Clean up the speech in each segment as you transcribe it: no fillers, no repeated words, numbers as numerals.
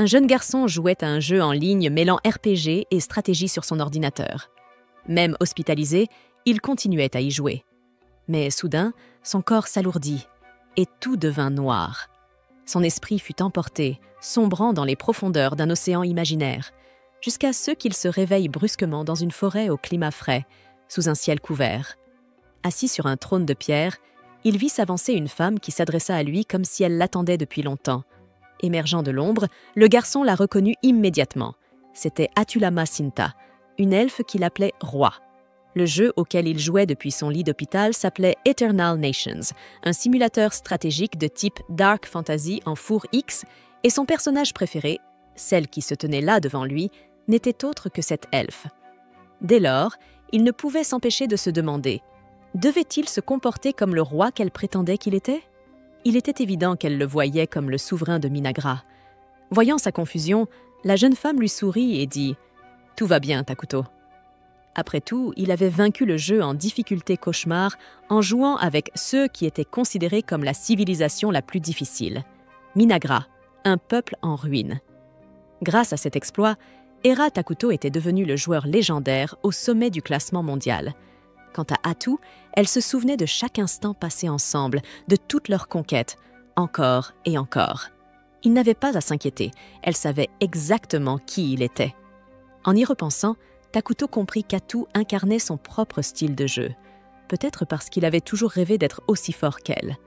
un jeune garçon jouait à un jeu en ligne mêlant RPG et stratégie sur son ordinateur. Même hospitalisé, il continuait à y jouer. Mais soudain, son corps s'alourdit et tout devint noir. Son esprit fut emporté, sombrant dans les profondeurs d'un océan imaginaire, jusqu'à ce qu'il se réveille brusquement dans une forêt au climat frais, sous un ciel couvert. Assis sur un trône de pierre, il vit s'avancer une femme qui s'adressa à lui comme si elle l'attendait depuis longtemps. Émergeant de l'ombre, le garçon la reconnut immédiatement. C'était Atulama Sinta, une elfe qu'il appelait roi. Le jeu auquel il jouait depuis son lit d'hôpital s'appelait Eternal Nations, un simulateur stratégique de type Dark Fantasy en four X, et son personnage préféré, celle qui se tenait là devant lui, n'était autre que cette elfe. Dès lors, il ne pouvait s'empêcher de se demander « Devait-il se comporter comme le roi qu'elle prétendait qu'il était ?» Il était évident qu'elle le voyait comme le souverain de Minagra. Voyant sa confusion, la jeune femme lui sourit et dit « Tout va bien, Takuto. » Après tout, il avait vaincu le jeu en difficulté cauchemar en jouant avec ceux qui étaient considérés comme la civilisation la plus difficile. Minagra, un peuple en ruine. Grâce à cet exploit, Hera Takuto était devenue le joueur légendaire au sommet du classement mondial. Quant à Atu, elle se souvenait de chaque instant passé ensemble, de toutes leurs conquêtes, encore et encore. Il n'avait pas à s'inquiéter, elle savait exactement qui il était. En y repensant, Takuto comprit qu'Atu incarnait son propre style de jeu, peut-être parce qu'il avait toujours rêvé d'être aussi fort qu'elle.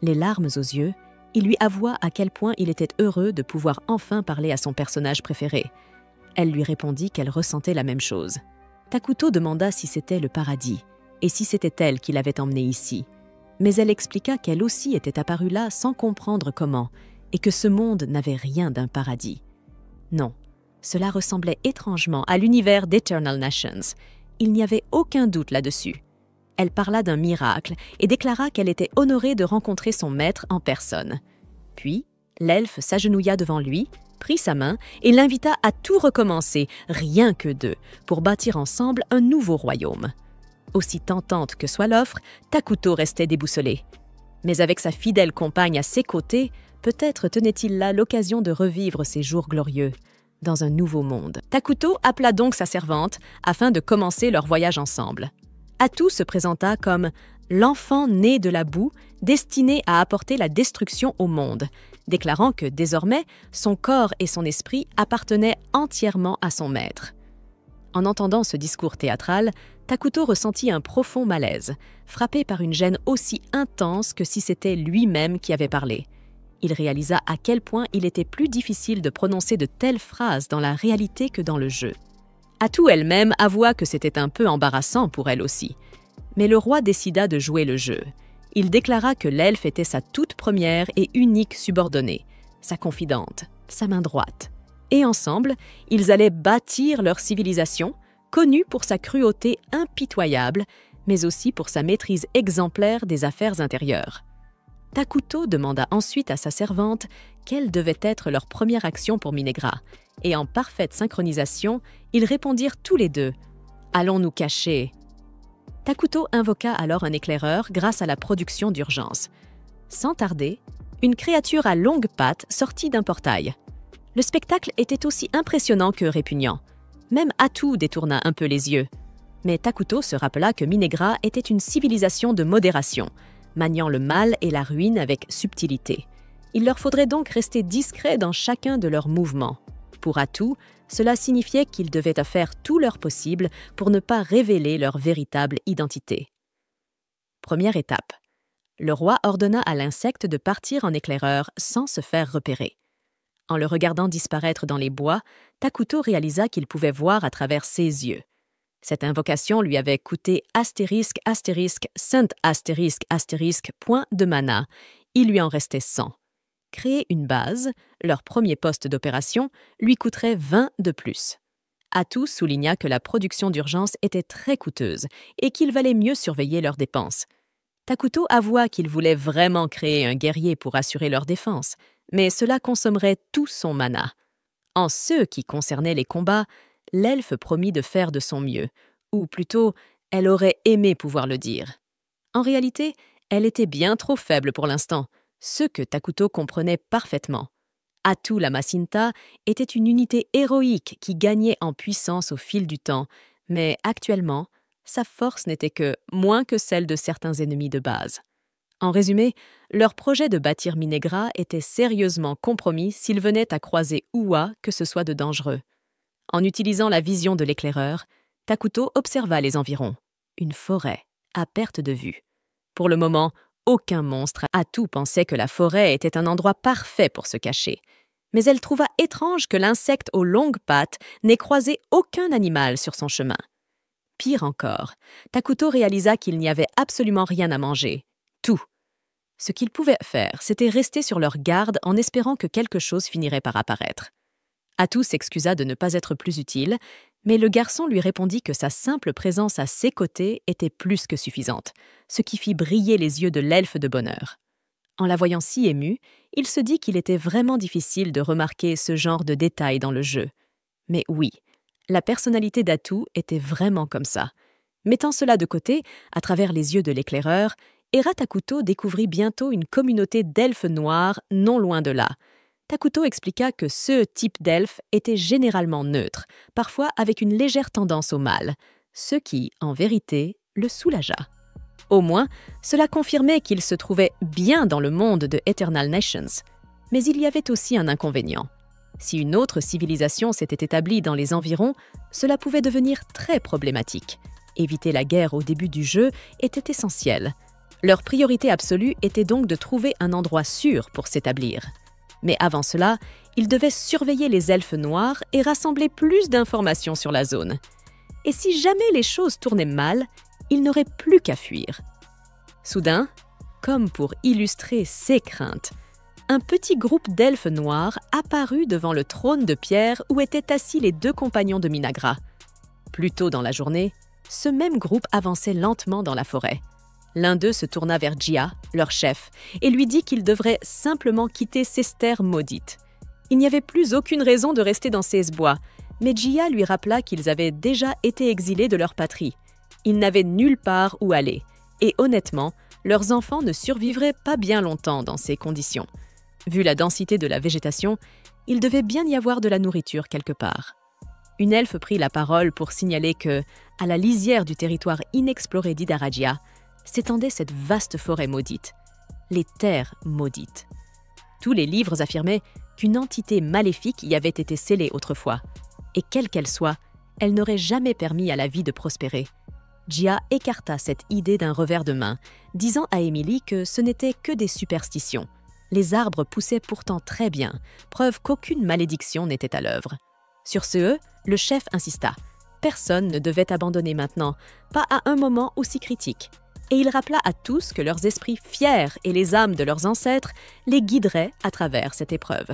Les larmes aux yeux, il lui avoua à quel point il était heureux de pouvoir enfin parler à son personnage préféré. Elle lui répondit qu'elle ressentait la même chose. Takuto demanda si c'était le paradis, et si c'était elle qui l'avait emmenée ici. Mais elle expliqua qu'elle aussi était apparue là sans comprendre comment, et que ce monde n'avait rien d'un paradis. Non. Cela ressemblait étrangement à l'univers d'Eternal Nations. Il n'y avait aucun doute là-dessus. Elle parla d'un miracle et déclara qu'elle était honorée de rencontrer son maître en personne. Puis, l'elfe s'agenouilla devant lui, prit sa main et l'invita à tout recommencer, rien que d'eux, pour bâtir ensemble un nouveau royaume. Aussi tentante que soit l'offre, Takuto restait déboussolé. Mais avec sa fidèle compagne à ses côtés, peut-être tenait-il là l'occasion de revivre ses jours glorieux dans un nouveau monde. Takuto appela donc sa servante afin de commencer leur voyage ensemble. Atu se présenta comme l'enfant né de la boue destiné à apporter la destruction au monde, déclarant que désormais son corps et son esprit appartenaient entièrement à son maître. En entendant ce discours théâtral, Takuto ressentit un profond malaise, frappé par une gêne aussi intense que si c'était lui-même qui avait parlé. Il réalisa à quel point il était plus difficile de prononcer de telles phrases dans la réalité que dans le jeu. Atu elle-même avoua que c'était un peu embarrassant pour elle aussi. Mais le roi décida de jouer le jeu. Il déclara que l'elfe était sa toute première et unique subordonnée, sa confidente, sa main droite. Et ensemble, ils allaient bâtir leur civilisation, connue pour sa cruauté impitoyable, mais aussi pour sa maîtrise exemplaire des affaires intérieures. Takuto demanda ensuite à sa servante quelle devait être leur première action pour Minagra, et en parfaite synchronisation, ils répondirent tous les deux « Allons nous cacher ». Takuto invoqua alors un éclaireur grâce à la production d'urgence. Sans tarder, une créature à longues pattes sortit d'un portail. Le spectacle était aussi impressionnant que répugnant. Même Atu détourna un peu les yeux. Mais Takuto se rappela que Minagra était une civilisation de modération, maniant le mal et la ruine avec subtilité. Il leur faudrait donc rester discrets dans chacun de leurs mouvements. Pour Atu, cela signifiait qu'ils devaient faire tout leur possible pour ne pas révéler leur véritable identité. Première étape. Le roi ordonna à l'insecte de partir en éclaireur sans se faire repérer. En le regardant disparaître dans les bois, Takuto réalisa qu'il pouvait voir à travers ses yeux. Cette invocation lui avait coûté ***** point de mana. Il lui en restait 100. Créer une base, leur premier poste d'opération, lui coûterait 20 de plus. Atu souligna que la production d'urgence était très coûteuse et qu'il valait mieux surveiller leurs dépenses. Takuto avoua qu'il voulait vraiment créer un guerrier pour assurer leur défense, mais cela consommerait tout son mana. En ce qui concernait les combats, l'elfe promit de faire de son mieux, ou plutôt, elle aurait aimé pouvoir le dire. En réalité, elle était bien trop faible pour l'instant, ce que Takuto comprenait parfaitement. Atu Lamacinta était une unité héroïque qui gagnait en puissance au fil du temps, mais actuellement, sa force n'était que moins que celle de certains ennemis de base. En résumé, leur projet de bâtir Minegra était sérieusement compromis s'ils venaient à croiser Oua que ce soit de dangereux. En utilisant la vision de l'éclaireur, Takuto observa les environs. Une forêt, à perte de vue. Pour le moment, aucun monstre. Atu pensait que la forêt était un endroit parfait pour se cacher. Mais elle trouva étrange que l'insecte aux longues pattes n'ait croisé aucun animal sur son chemin. Pire encore, Takuto réalisa qu'il n'y avait absolument rien à manger. Tout. Ce qu'ils pouvaient faire, c'était rester sur leur garde en espérant que quelque chose finirait par apparaître. Atu s'excusa de ne pas être plus utile, mais le garçon lui répondit que sa simple présence à ses côtés était plus que suffisante, ce qui fit briller les yeux de l'elfe de bonheur. En la voyant si émue, il se dit qu'il était vraiment difficile de remarquer ce genre de détails dans le jeu. Mais oui, la personnalité d'Atu était vraiment comme ça. Mettant cela de côté, à travers les yeux de l'éclaireur, Era Takuto découvrit bientôt une communauté d'elfes noirs non loin de là. Takuto expliqua que ce type d'elfe était généralement neutre, parfois avec une légère tendance au mal, ce qui, en vérité, le soulagea. Au moins, cela confirmait qu'il se trouvait bien dans le monde de Eternal Nations. Mais il y avait aussi un inconvénient. Si une autre civilisation s'était établie dans les environs, cela pouvait devenir très problématique. Éviter la guerre au début du jeu était essentiel. Leur priorité absolue était donc de trouver un endroit sûr pour s'établir. Mais avant cela, ils devaient surveiller les elfes noirs et rassembler plus d'informations sur la zone. Et si jamais les choses tournaient mal, ils n'auraient plus qu'à fuir. Soudain, comme pour illustrer ses craintes, un petit groupe d'elfes noirs apparut devant le trône de pierre où étaient assis les deux compagnons de Minagra. Plus tôt dans la journée, ce même groupe avançait lentement dans la forêt. L'un d'eux se tourna vers Jia, leur chef, et lui dit qu'il devrait simplement quitter ces terres maudites. Il n'y avait plus aucune raison de rester dans ces bois, mais Jia lui rappela qu'ils avaient déjà été exilés de leur patrie. Ils n'avaient nulle part où aller, et honnêtement, leurs enfants ne survivraient pas bien longtemps dans ces conditions. Vu la densité de la végétation, il devait bien y avoir de la nourriture quelque part. Une elfe prit la parole pour signaler que, à la lisière du territoire inexploré d'Hydarajia, s'étendait cette vaste forêt maudite, les terres maudites. Tous les livres affirmaient qu'une entité maléfique y avait été scellée autrefois, et quelle qu'elle soit, elle n'aurait jamais permis à la vie de prospérer. Jia écarta cette idée d'un revers de main, disant à Emily que ce n'était que des superstitions. Les arbres poussaient pourtant très bien, preuve qu'aucune malédiction n'était à l'œuvre. Sur ce, le chef insista. Personne ne devait abandonner maintenant, pas à un moment aussi critique. Et il rappela à tous que leurs esprits fiers et les âmes de leurs ancêtres les guideraient à travers cette épreuve.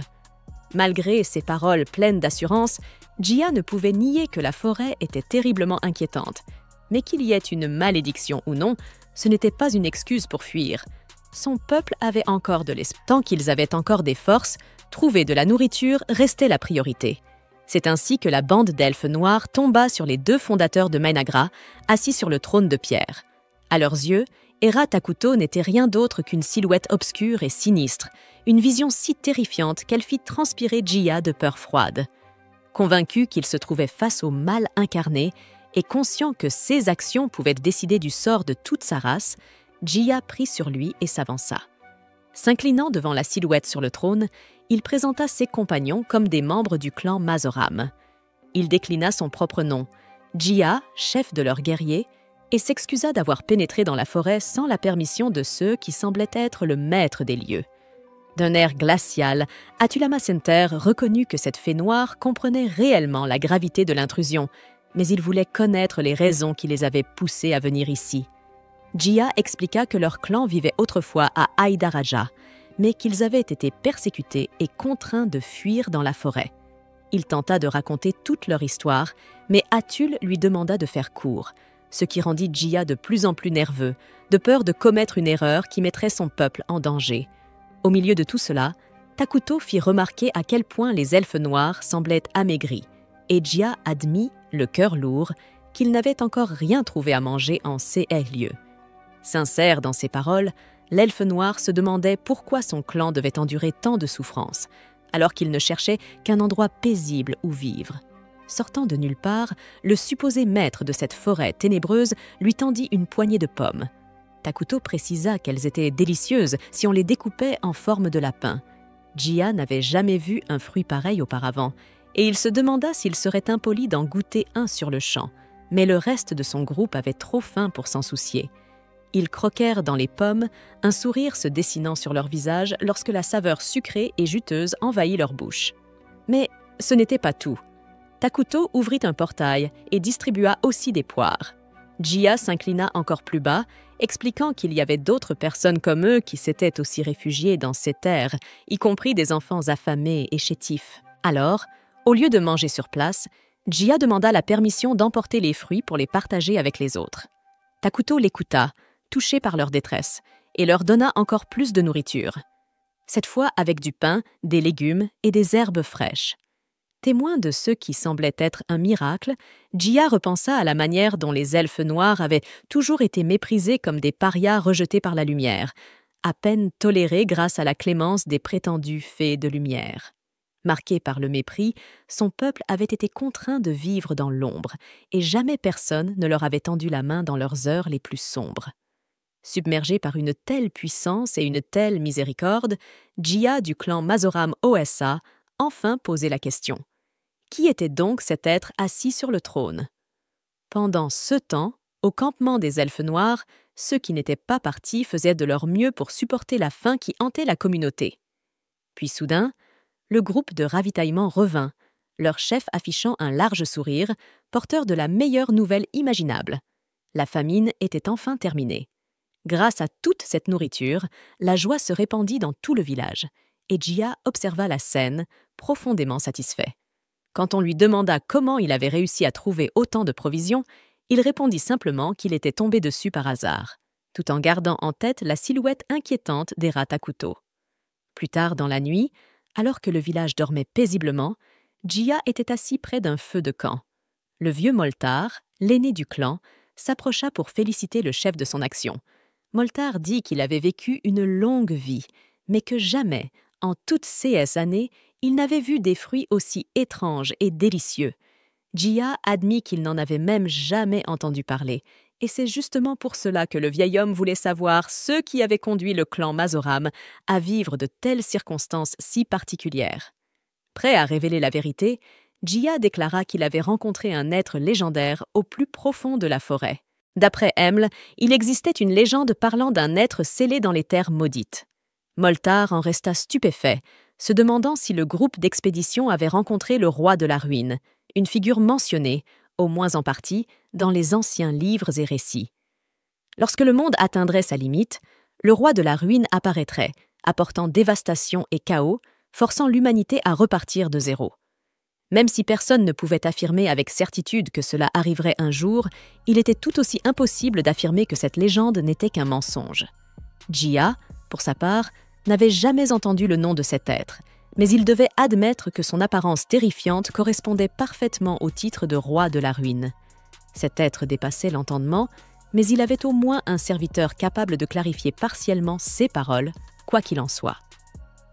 Malgré ces paroles pleines d'assurance, Jia ne pouvait nier que la forêt était terriblement inquiétante. Mais qu'il y ait une malédiction ou non, ce n'était pas une excuse pour fuir. Son peuple avait encore de l'espoir. Tant qu'ils avaient encore des forces, trouver de la nourriture restait la priorité. C'est ainsi que la bande d'elfes noirs tomba sur les deux fondateurs de Minagra, assis sur le trône de pierre. À leurs yeux, Era Takuto n'était rien d'autre qu'une silhouette obscure et sinistre, une vision si terrifiante qu'elle fit transpirer Jia de peur froide. Convaincu qu'il se trouvait face au mal incarné et conscient que ses actions pouvaient décider du sort de toute sa race, Jia prit sur lui et s'avança. S'inclinant devant la silhouette sur le trône, il présenta ses compagnons comme des membres du clan Mazoram. Il déclina son propre nom, Jia, chef de leurs guerriers, et s'excusa d'avoir pénétré dans la forêt sans la permission de ceux qui semblaient être le maître des lieux. D'un air glacial, Atu Lamacinta reconnut que cette fée noire comprenait réellement la gravité de l'intrusion, mais il voulait connaître les raisons qui les avaient poussés à venir ici. Jia expliqua que leur clan vivait autrefois à Hydarajia, mais qu'ils avaient été persécutés et contraints de fuir dans la forêt. Il tenta de raconter toute leur histoire, mais Atul lui demanda de faire court, ce qui rendit Jia de plus en plus nerveux, de peur de commettre une erreur qui mettrait son peuple en danger. Au milieu de tout cela, Takuto fit remarquer à quel point les elfes noirs semblaient amaigris, et Jia admit, le cœur lourd, qu'il n'avait encore rien trouvé à manger en ces lieux. Sincère dans ses paroles, l'elfe noir se demandait pourquoi son clan devait endurer tant de souffrances, alors qu'il ne cherchait qu'un endroit paisible où vivre. Sortant de nulle part, le supposé maître de cette forêt ténébreuse lui tendit une poignée de pommes. Takuto précisa qu'elles étaient délicieuses si on les découpait en forme de lapin. Jia n'avait jamais vu un fruit pareil auparavant, et il se demanda s'il serait impoli d'en goûter un sur le champ, mais le reste de son groupe avait trop faim pour s'en soucier. Ils croquèrent dans les pommes, un sourire se dessinant sur leur visage lorsque la saveur sucrée et juteuse envahit leur bouche. Mais ce n'était pas tout. Takuto ouvrit un portail et distribua aussi des poires. Jia s'inclina encore plus bas, expliquant qu'il y avait d'autres personnes comme eux qui s'étaient aussi réfugiées dans ces terres, y compris des enfants affamés et chétifs. Alors, au lieu de manger sur place, Jia demanda la permission d'emporter les fruits pour les partager avec les autres. Takuto l'écouta, touché par leur détresse, et leur donna encore plus de nourriture. Cette fois avec du pain, des légumes et des herbes fraîches. Témoin de ce qui semblait être un miracle, Jia repensa à la manière dont les elfes noirs avaient toujours été méprisés comme des parias rejetés par la lumière, à peine tolérés grâce à la clémence des prétendues fées de lumière. Marqué par le mépris, son peuple avait été contraint de vivre dans l'ombre, et jamais personne ne leur avait tendu la main dans leurs heures les plus sombres. Submergé par une telle puissance et une telle miséricorde, Jia du clan Mazoram Oessa enfin posait la question. Qui était donc cet être assis sur le trône? Pendant ce temps, au campement des elfes noirs, ceux qui n'étaient pas partis faisaient de leur mieux pour supporter la faim qui hantait la communauté. Puis soudain, le groupe de ravitaillement revint, leur chef affichant un large sourire, porteur de la meilleure nouvelle imaginable. La famine était enfin terminée. Grâce à toute cette nourriture, la joie se répandit dans tout le village, et Jia observa la scène, profondément satisfait. Quand on lui demanda comment il avait réussi à trouver autant de provisions, il répondit simplement qu'il était tombé dessus par hasard, tout en gardant en tête la silhouette inquiétante des rats Takuto. Plus tard dans la nuit, alors que le village dormait paisiblement, Jia était assis près d'un feu de camp. Le vieux Moltar, l'aîné du clan, s'approcha pour féliciter le chef de son action. Moltar dit qu'il avait vécu une longue vie, mais que jamais, en toutes ces années, il n'avait vu des fruits aussi étranges et délicieux. Jia admit qu'il n'en avait même jamais entendu parler, et c'est justement pour cela que le vieil homme voulait savoir ce qui avait conduit le clan Mazoram à vivre de telles circonstances si particulières. Prêt à révéler la vérité, Jia déclara qu'il avait rencontré un être légendaire au plus profond de la forêt. D'après Emle, il existait une légende parlant d'un être scellé dans les terres maudites. Moltar en resta stupéfait, se demandant si le groupe d'expédition avait rencontré le roi de la ruine, une figure mentionnée, au moins en partie, dans les anciens livres et récits. Lorsque le monde atteindrait sa limite, le roi de la ruine apparaîtrait, apportant dévastation et chaos, forçant l'humanité à repartir de zéro. Même si personne ne pouvait affirmer avec certitude que cela arriverait un jour, il était tout aussi impossible d'affirmer que cette légende n'était qu'un mensonge. Jia, pour sa part, n'avait jamais entendu le nom de cet être, mais il devait admettre que son apparence terrifiante correspondait parfaitement au titre de roi de la ruine. Cet être dépassait l'entendement, mais il avait au moins un serviteur capable de clarifier partiellement ses paroles, quoi qu'il en soit.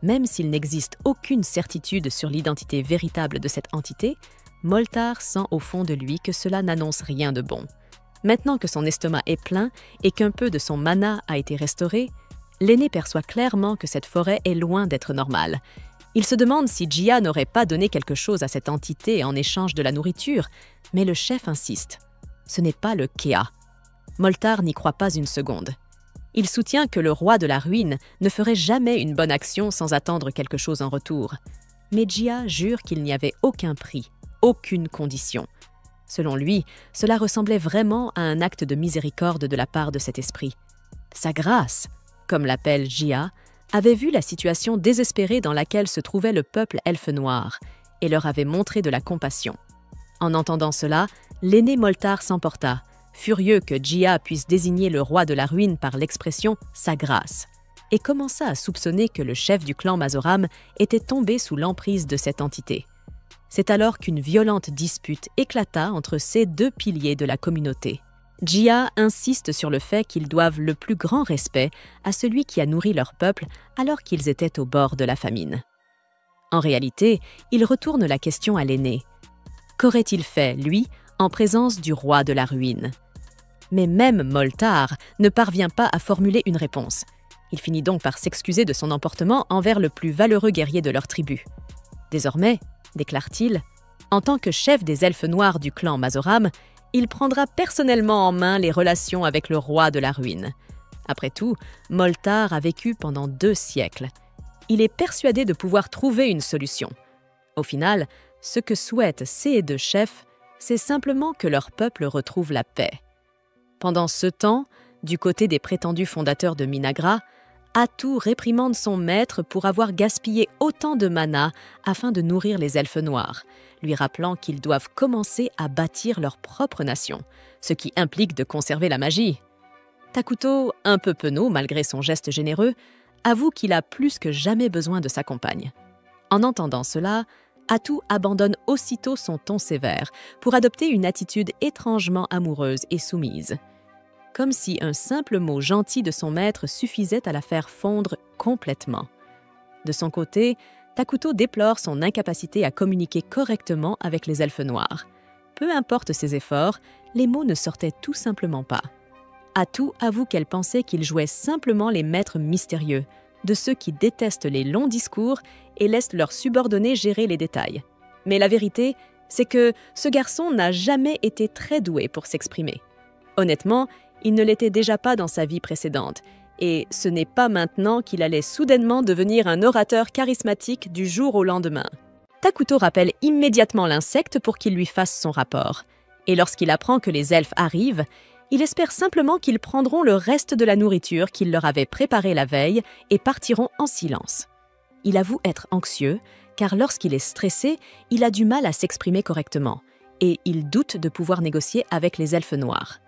Même s'il n'existe aucune certitude sur l'identité véritable de cette entité, Moltar sent au fond de lui que cela n'annonce rien de bon. Maintenant que son estomac est plein et qu'un peu de son mana a été restauré, l'aîné perçoit clairement que cette forêt est loin d'être normale. Il se demande si Jia n'aurait pas donné quelque chose à cette entité en échange de la nourriture, mais le chef insiste. Ce n'est pas le Kea. Moltar n'y croit pas une seconde. Il soutient que le roi de la ruine ne ferait jamais une bonne action sans attendre quelque chose en retour. Mais Jia jure qu'il n'y avait aucun prix, aucune condition. Selon lui, cela ressemblait vraiment à un acte de miséricorde de la part de cet esprit. Sa grâce, comme l'appelle Jia, avait vu la situation désespérée dans laquelle se trouvait le peuple elfe noir et leur avait montré de la compassion. En entendant cela, l'aîné Moltar s'emporta, furieux que Jia puisse désigner le roi de la ruine par l'expression « sa grâce », et commença à soupçonner que le chef du clan Mazoram était tombé sous l'emprise de cette entité. C'est alors qu'une violente dispute éclata entre ces deux piliers de la communauté. Jia insiste sur le fait qu'ils doivent le plus grand respect à celui qui a nourri leur peuple alors qu'ils étaient au bord de la famine. En réalité, il retourne la question à l'aîné. Qu'aurait-il fait, lui, en présence du roi de la ruine? Mais même Moltar ne parvient pas à formuler une réponse. Il finit donc par s'excuser de son emportement envers le plus valeureux guerrier de leur tribu. Désormais, déclare-t-il, en tant que chef des elfes noirs du clan Mazoram, il prendra personnellement en main les relations avec le roi de la ruine. Après tout, Moltar a vécu pendant 2 siècles. Il est persuadé de pouvoir trouver une solution. Au final, ce que souhaitent ces 2 chefs, c'est simplement que leur peuple retrouve la paix. Pendant ce temps, du côté des prétendus fondateurs de Minagra, Atu réprimande son maître pour avoir gaspillé autant de mana afin de nourrir les elfes noirs, lui rappelant qu'ils doivent commencer à bâtir leur propre nation, ce qui implique de conserver la magie. Takuto, un peu penaud malgré son geste généreux, avoue qu'il a plus que jamais besoin de sa compagne. En entendant cela, Atu abandonne aussitôt son ton sévère pour adopter une attitude étrangement amoureuse et soumise. Comme si un simple mot gentil de son maître suffisait à la faire fondre complètement. De son côté, Takuto déplore son incapacité à communiquer correctement avec les elfes noirs. Peu importe ses efforts, les mots ne sortaient tout simplement pas. Atu avoue qu'elle pensait qu'il jouait simplement les maîtres mystérieux, de ceux qui détestent les longs discours et laissent leurs subordonnés gérer les détails. Mais la vérité, c'est que ce garçon n'a jamais été très doué pour s'exprimer. Honnêtement, il ne l'était déjà pas dans sa vie précédente, et ce n'est pas maintenant qu'il allait soudainement devenir un orateur charismatique du jour au lendemain. Takuto rappelle immédiatement l'insecte pour qu'il lui fasse son rapport, et lorsqu'il apprend que les elfes arrivent, il espère simplement qu'ils prendront le reste de la nourriture qu'il leur avait préparée la veille et partiront en silence. Il avoue être anxieux, car lorsqu'il est stressé, il a du mal à s'exprimer correctement, et il doute de pouvoir négocier avec les elfes noirs.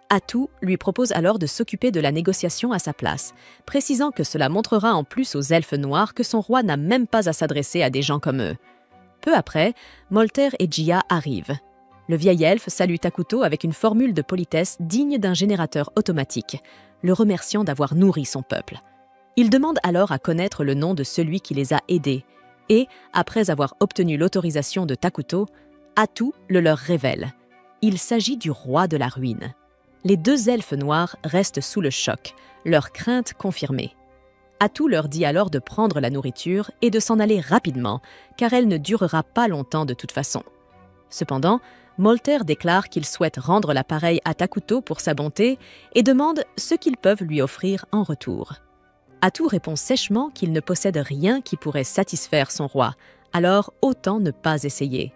Atu lui propose alors de s'occuper de la négociation à sa place, précisant que cela montrera en plus aux elfes noirs que son roi n'a même pas à s'adresser à des gens comme eux. Peu après, Molter et Jia arrivent. Le vieil elfe salue Takuto avec une formule de politesse digne d'un générateur automatique, le remerciant d'avoir nourri son peuple. Il demande alors à connaître le nom de celui qui les a aidés, et, après avoir obtenu l'autorisation de Takuto, Atu le leur révèle. Il s'agit du roi de la ruine. Les 2 elfes noirs restent sous le choc, leur crainte confirmée. Atu leur dit alors de prendre la nourriture et de s'en aller rapidement, car elle ne durera pas longtemps de toute façon. Cependant, Molter déclare qu'il souhaite rendre l'appareil à Takuto pour sa bonté et demande ce qu'ils peuvent lui offrir en retour. Atu répond sèchement qu'il ne possède rien qui pourrait satisfaire son roi, alors autant ne pas essayer.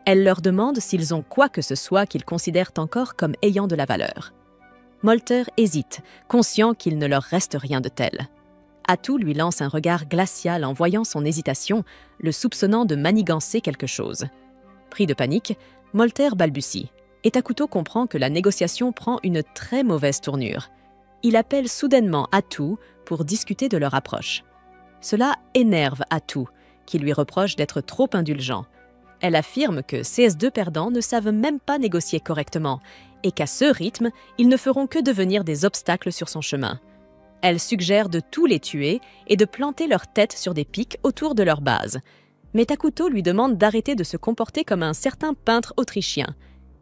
Elle leur demande s'ils ont quoi que ce soit qu'ils considèrent encore comme ayant de la valeur. Molter hésite, conscient qu'il ne leur reste rien de tel. Atu lui lance un regard glacial en voyant son hésitation, le soupçonnant de manigancer quelque chose. Pris de panique, Molter balbutie, et Takuto comprend que la négociation prend une très mauvaise tournure. Il appelle soudainement Atu pour discuter de leur approche. Cela énerve Atu, qui lui reproche d'être trop indulgent. Elle affirme que CS2 perdants ne savent même pas négocier correctement et qu'à ce rythme, ils ne feront que devenir des obstacles sur son chemin. Elle suggère de tous les tuer et de planter leur tête sur des pics autour de leur base. Mais Takuto lui demande d'arrêter de se comporter comme un certain peintre autrichien.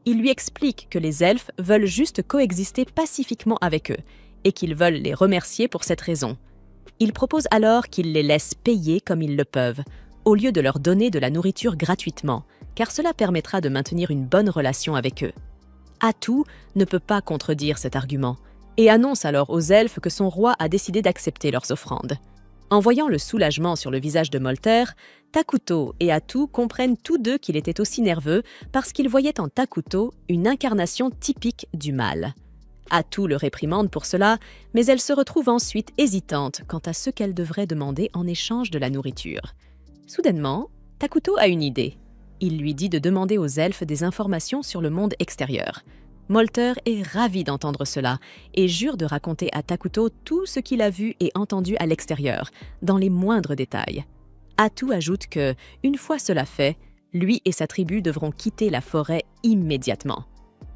Il lui explique que les elfes veulent juste coexister pacifiquement avec eux et qu'ils veulent les remercier pour cette raison. Il propose alors qu'ils les laissent payer comme ils le peuvent, au lieu de leur donner de la nourriture gratuitement, car cela permettra de maintenir une bonne relation avec eux. Atu ne peut pas contredire cet argument, et annonce alors aux elfes que son roi a décidé d'accepter leurs offrandes. En voyant le soulagement sur le visage de Molter, Takuto et Atu comprennent tous deux qu'il était aussi nerveux parce qu'ils voyaient en Takuto une incarnation typique du mal. Atu le réprimande pour cela, mais elle se retrouve ensuite hésitante quant à ce qu'elle devrait demander en échange de la nourriture. Soudainement, Takuto a une idée. Il lui dit de demander aux elfes des informations sur le monde extérieur. Molter est ravi d'entendre cela et jure de raconter à Takuto tout ce qu'il a vu et entendu à l'extérieur, dans les moindres détails. Atu ajoute que, une fois cela fait, lui et sa tribu devront quitter la forêt immédiatement.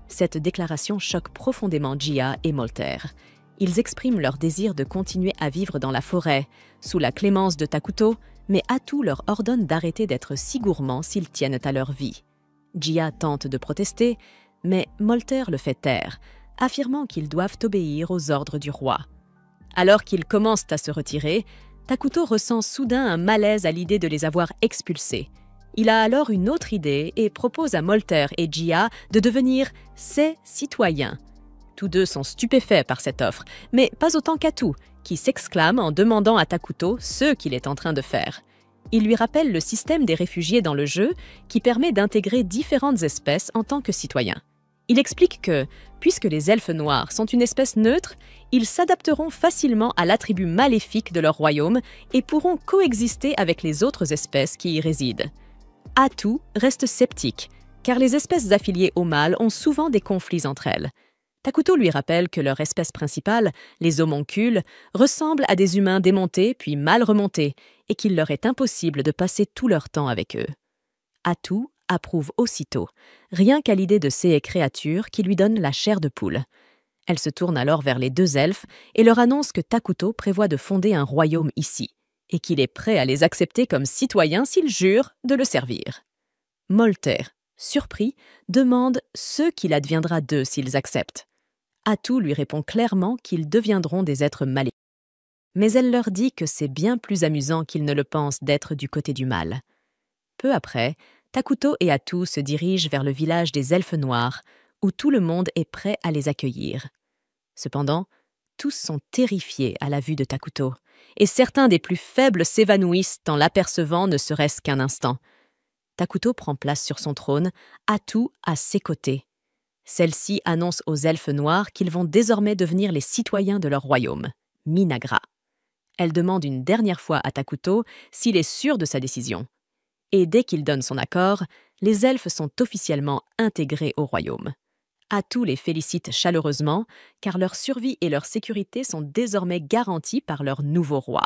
Cette déclaration choque profondément Jia et Molter. Ils expriment leur désir de continuer à vivre dans la forêt, sous la clémence de Takuto, mais Atu leur ordonne d'arrêter d'être si gourmands s'ils tiennent à leur vie. Jia tente de protester, mais Molter le fait taire, affirmant qu'ils doivent obéir aux ordres du roi. Alors qu'ils commencent à se retirer, Takuto ressent soudain un malaise à l'idée de les avoir expulsés. Il a alors une autre idée et propose à Molter et Jia de devenir ses citoyens. Tous deux sont stupéfaits par cette offre, mais pas autant qu'Atu, qui s'exclame en demandant à Takuto ce qu'il est en train de faire. Il lui rappelle le système des réfugiés dans le jeu qui permet d'intégrer différentes espèces en tant que citoyens. Il explique que, puisque les elfes noirs sont une espèce neutre, ils s'adapteront facilement à l'attribut maléfique de leur royaume et pourront coexister avec les autres espèces qui y résident. Atu reste sceptique, car les espèces affiliées au mâle ont souvent des conflits entre elles. Takuto lui rappelle que leur espèce principale, les homoncules, ressemble à des humains démontés puis mal remontés et qu'il leur est impossible de passer tout leur temps avec eux. Atu approuve aussitôt, rien qu'à l'idée de ces créatures qui lui donnent la chair de poule. Elle se tourne alors vers les deux elfes et leur annonce que Takuto prévoit de fonder un royaume ici et qu'il est prêt à les accepter comme citoyens s'ils jurent de le servir. Molter, surpris, demande ce qu'il adviendra d'eux s'ils acceptent. Atu lui répond clairement qu'ils deviendront des êtres maléfiques. Mais elle leur dit que c'est bien plus amusant qu'ils ne le pensent d'être du côté du mal. Peu après, Takuto et Atu se dirigent vers le village des elfes noirs, où tout le monde est prêt à les accueillir. Cependant, tous sont terrifiés à la vue de Takuto, et certains des plus faibles s'évanouissent en l'apercevant ne serait-ce qu'un instant. Takuto prend place sur son trône, Atu à ses côtés. Celle-ci annonce aux elfes noirs qu'ils vont désormais devenir les citoyens de leur royaume, Minagra. Elle demande une dernière fois à Takuto s'il est sûr de sa décision. Et dès qu'il donne son accord, les elfes sont officiellement intégrés au royaume. Atu les félicite chaleureusement, car leur survie et leur sécurité sont désormais garanties par leur nouveau roi.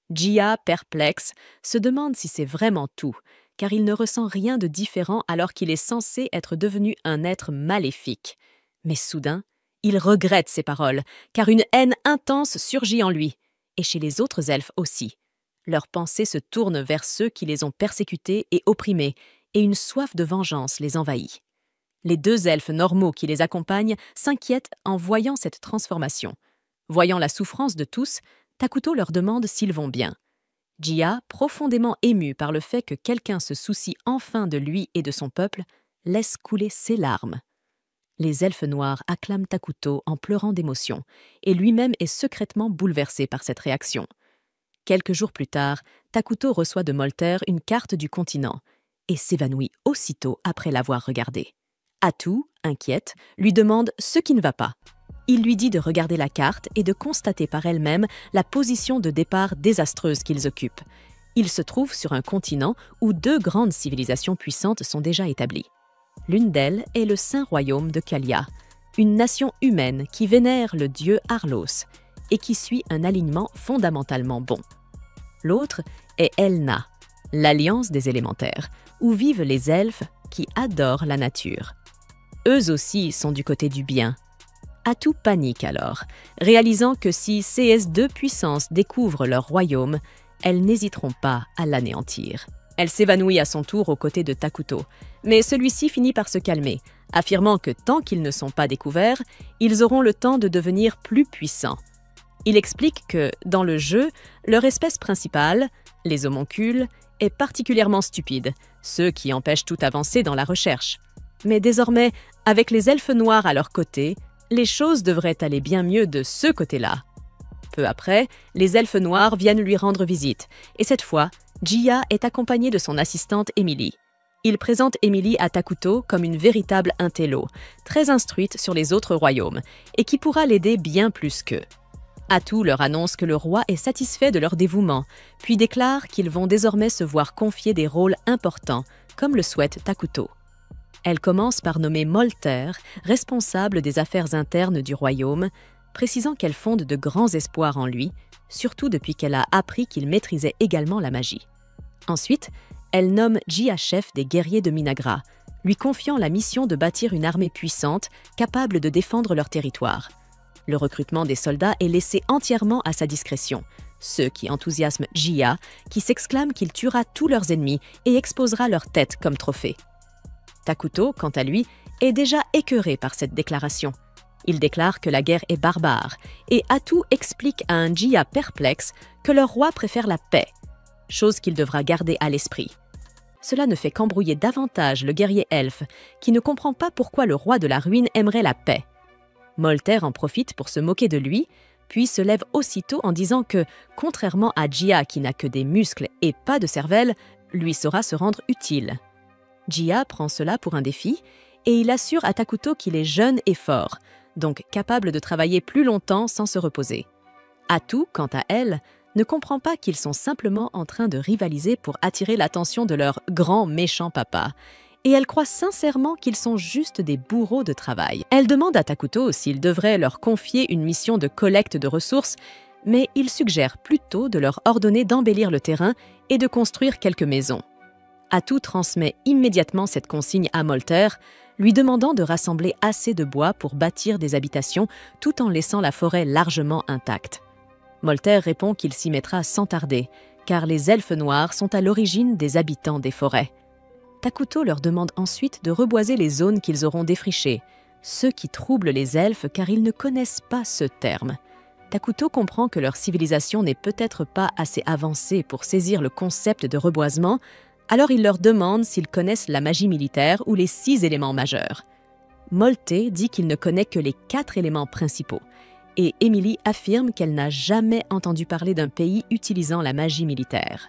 Jia, perplexe, se demande si c'est vraiment tout, car il ne ressent rien de différent alors qu'il est censé être devenu un être maléfique. Mais soudain, il regrette ses paroles, car une haine intense surgit en lui, et chez les autres elfes aussi. Leurs pensées se tournent vers ceux qui les ont persécutés et opprimés, et une soif de vengeance les envahit. Les deux elfes normaux qui les accompagnent s'inquiètent en voyant cette transformation. Voyant la souffrance de tous, Takuto leur demande s'ils vont bien. Jia, profondément ému par le fait que quelqu'un se soucie enfin de lui et de son peuple, laisse couler ses larmes. Les elfes noirs acclament Takuto en pleurant d'émotion, et lui-même est secrètement bouleversé par cette réaction. Quelques jours plus tard, Takuto reçoit de Molter une carte du continent et s'évanouit aussitôt après l'avoir regardée. Atu, inquiète, lui demande ce qui ne va pas. Il lui dit de regarder la carte et de constater par elle-même la position de départ désastreuse qu'ils occupent. Ils se trouvent sur un continent où deux grandes civilisations puissantes sont déjà établies. L'une d'elles est le Saint Royaume de Kalia, une nation humaine qui vénère le dieu Arlos et qui suit un alignement fondamentalement bon. L'autre est Elna, l'Alliance des élémentaires, où vivent les elfes qui adorent la nature. Eux aussi sont du côté du bien. Atu panique alors, réalisant que si ces deux puissances découvrent leur royaume, elles n'hésiteront pas à l'anéantir. Elle s'évanouit à son tour aux côtés de Takuto, mais celui-ci finit par se calmer, affirmant que tant qu'ils ne sont pas découverts, ils auront le temps de devenir plus puissants. Il explique que, dans le jeu, leur espèce principale, les homoncules, est particulièrement stupide, ce qui empêche toute avancée dans la recherche. Mais désormais, avec les elfes noirs à leur côté, les choses devraient aller bien mieux de ce côté-là. Peu après, les elfes noirs viennent lui rendre visite, et cette fois, Jia est accompagnée de son assistante Emily. Il présente Emily à Takuto comme une véritable intello, très instruite sur les autres royaumes, et qui pourra l'aider bien plus qu'eux. Atu leur annonce que le roi est satisfait de leur dévouement, puis déclare qu'ils vont désormais se voir confier des rôles importants, comme le souhaite Takuto. Elle commence par nommer Molter, responsable des affaires internes du royaume, précisant qu'elle fonde de grands espoirs en lui, surtout depuis qu'elle a appris qu'il maîtrisait également la magie. Ensuite, elle nomme Jia chef des guerriers de Minagra, lui confiant la mission de bâtir une armée puissante capable de défendre leur territoire. Le recrutement des soldats est laissé entièrement à sa discrétion, ce qui enthousiasme Jia, qui s'exclame qu'il tuera tous leurs ennemis et exposera leur tête comme trophée. Takuto, quant à lui, est déjà écœuré par cette déclaration. Il déclare que la guerre est barbare, et Atu explique à un Jia perplexe que leur roi préfère la paix, chose qu'il devra garder à l'esprit. Cela ne fait qu'embrouiller davantage le guerrier elfe, qui ne comprend pas pourquoi le roi de la ruine aimerait la paix. Molter en profite pour se moquer de lui, puis se lève aussitôt en disant que, contrairement à Jia qui n'a que des muscles et pas de cervelle, lui saura se rendre utile. Jia prend cela pour un défi, et il assure à Takuto qu'il est jeune et fort, donc capable de travailler plus longtemps sans se reposer. Atu, quant à elle, ne comprend pas qu'ils sont simplement en train de rivaliser pour attirer l'attention de leur grand méchant papa, et elle croit sincèrement qu'ils sont juste des bourreaux de travail. Elle demande à Takuto s'il devrait leur confier une mission de collecte de ressources, mais il suggère plutôt de leur ordonner d'embellir le terrain et de construire quelques maisons. Atu transmet immédiatement cette consigne à Molter, lui demandant de rassembler assez de bois pour bâtir des habitations tout en laissant la forêt largement intacte. Molter répond qu'il s'y mettra sans tarder, car les elfes noirs sont à l'origine des habitants des forêts. Takuto leur demande ensuite de reboiser les zones qu'ils auront défrichées, ce qui trouble les elfes car ils ne connaissent pas ce terme. Takuto comprend que leur civilisation n'est peut-être pas assez avancée pour saisir le concept de reboisement, alors il leur demande s'ils connaissent la magie militaire ou les 6 éléments majeurs. Molter dit qu'il ne connaît que les 4 éléments principaux, et Emily affirme qu'elle n'a jamais entendu parler d'un pays utilisant la magie militaire.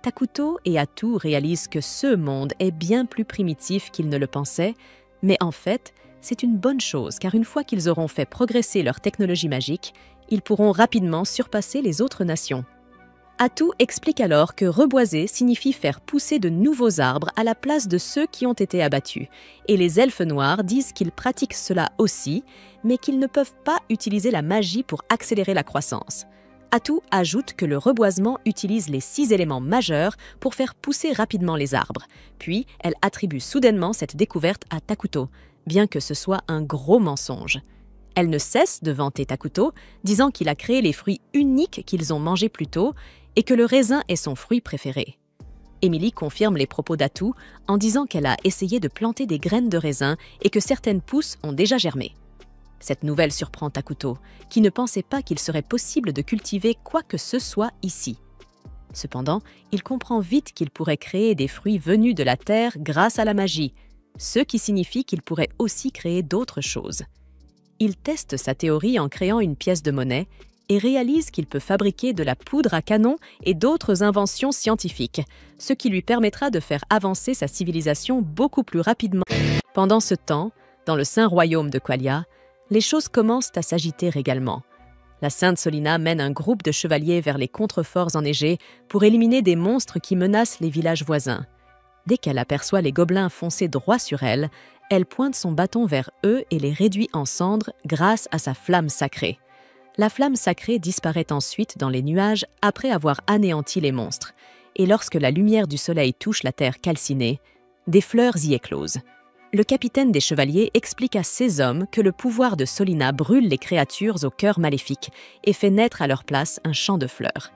Takuto et Atu réalisent que ce monde est bien plus primitif qu'ils ne le pensaient, mais en fait, c'est une bonne chose car une fois qu'ils auront fait progresser leur technologie magique, ils pourront rapidement surpasser les autres nations. Atu explique alors que reboiser signifie faire pousser de nouveaux arbres à la place de ceux qui ont été abattus, et les elfes noirs disent qu'ils pratiquent cela aussi, mais qu'ils ne peuvent pas utiliser la magie pour accélérer la croissance. Atu ajoute que le reboisement utilise les 6 éléments majeurs pour faire pousser rapidement les arbres, puis elle attribue soudainement cette découverte à Takuto, bien que ce soit un gros mensonge. Elle ne cesse de vanter Takuto, disant qu'il a créé les fruits uniques qu'ils ont mangés plus tôt et que le raisin est son fruit préféré. Emily confirme les propos d'Atu en disant qu'elle a essayé de planter des graines de raisin et que certaines pousses ont déjà germé. Cette nouvelle surprend Takuto, qui ne pensait pas qu'il serait possible de cultiver quoi que ce soit ici. Cependant, il comprend vite qu'il pourrait créer des fruits venus de la terre grâce à la magie, ce qui signifie qu'il pourrait aussi créer d'autres choses. Il teste sa théorie en créant une pièce de monnaie et réalise qu'il peut fabriquer de la poudre à canon et d'autres inventions scientifiques, ce qui lui permettra de faire avancer sa civilisation beaucoup plus rapidement. Pendant ce temps, dans le saint royaume de Qualia, les choses commencent à s'agiter également. La Sainte Solina mène un groupe de chevaliers vers les contreforts enneigés pour éliminer des monstres qui menacent les villages voisins. Dès qu'elle aperçoit les gobelins foncer droit sur elle, elle pointe son bâton vers eux et les réduit en cendres grâce à sa flamme sacrée. La flamme sacrée disparaît ensuite dans les nuages après avoir anéanti les monstres, et lorsque la lumière du soleil touche la terre calcinée, des fleurs y éclosent. Le capitaine des chevaliers explique à ses hommes que le pouvoir de Solina brûle les créatures au cœur maléfique et fait naître à leur place un champ de fleurs.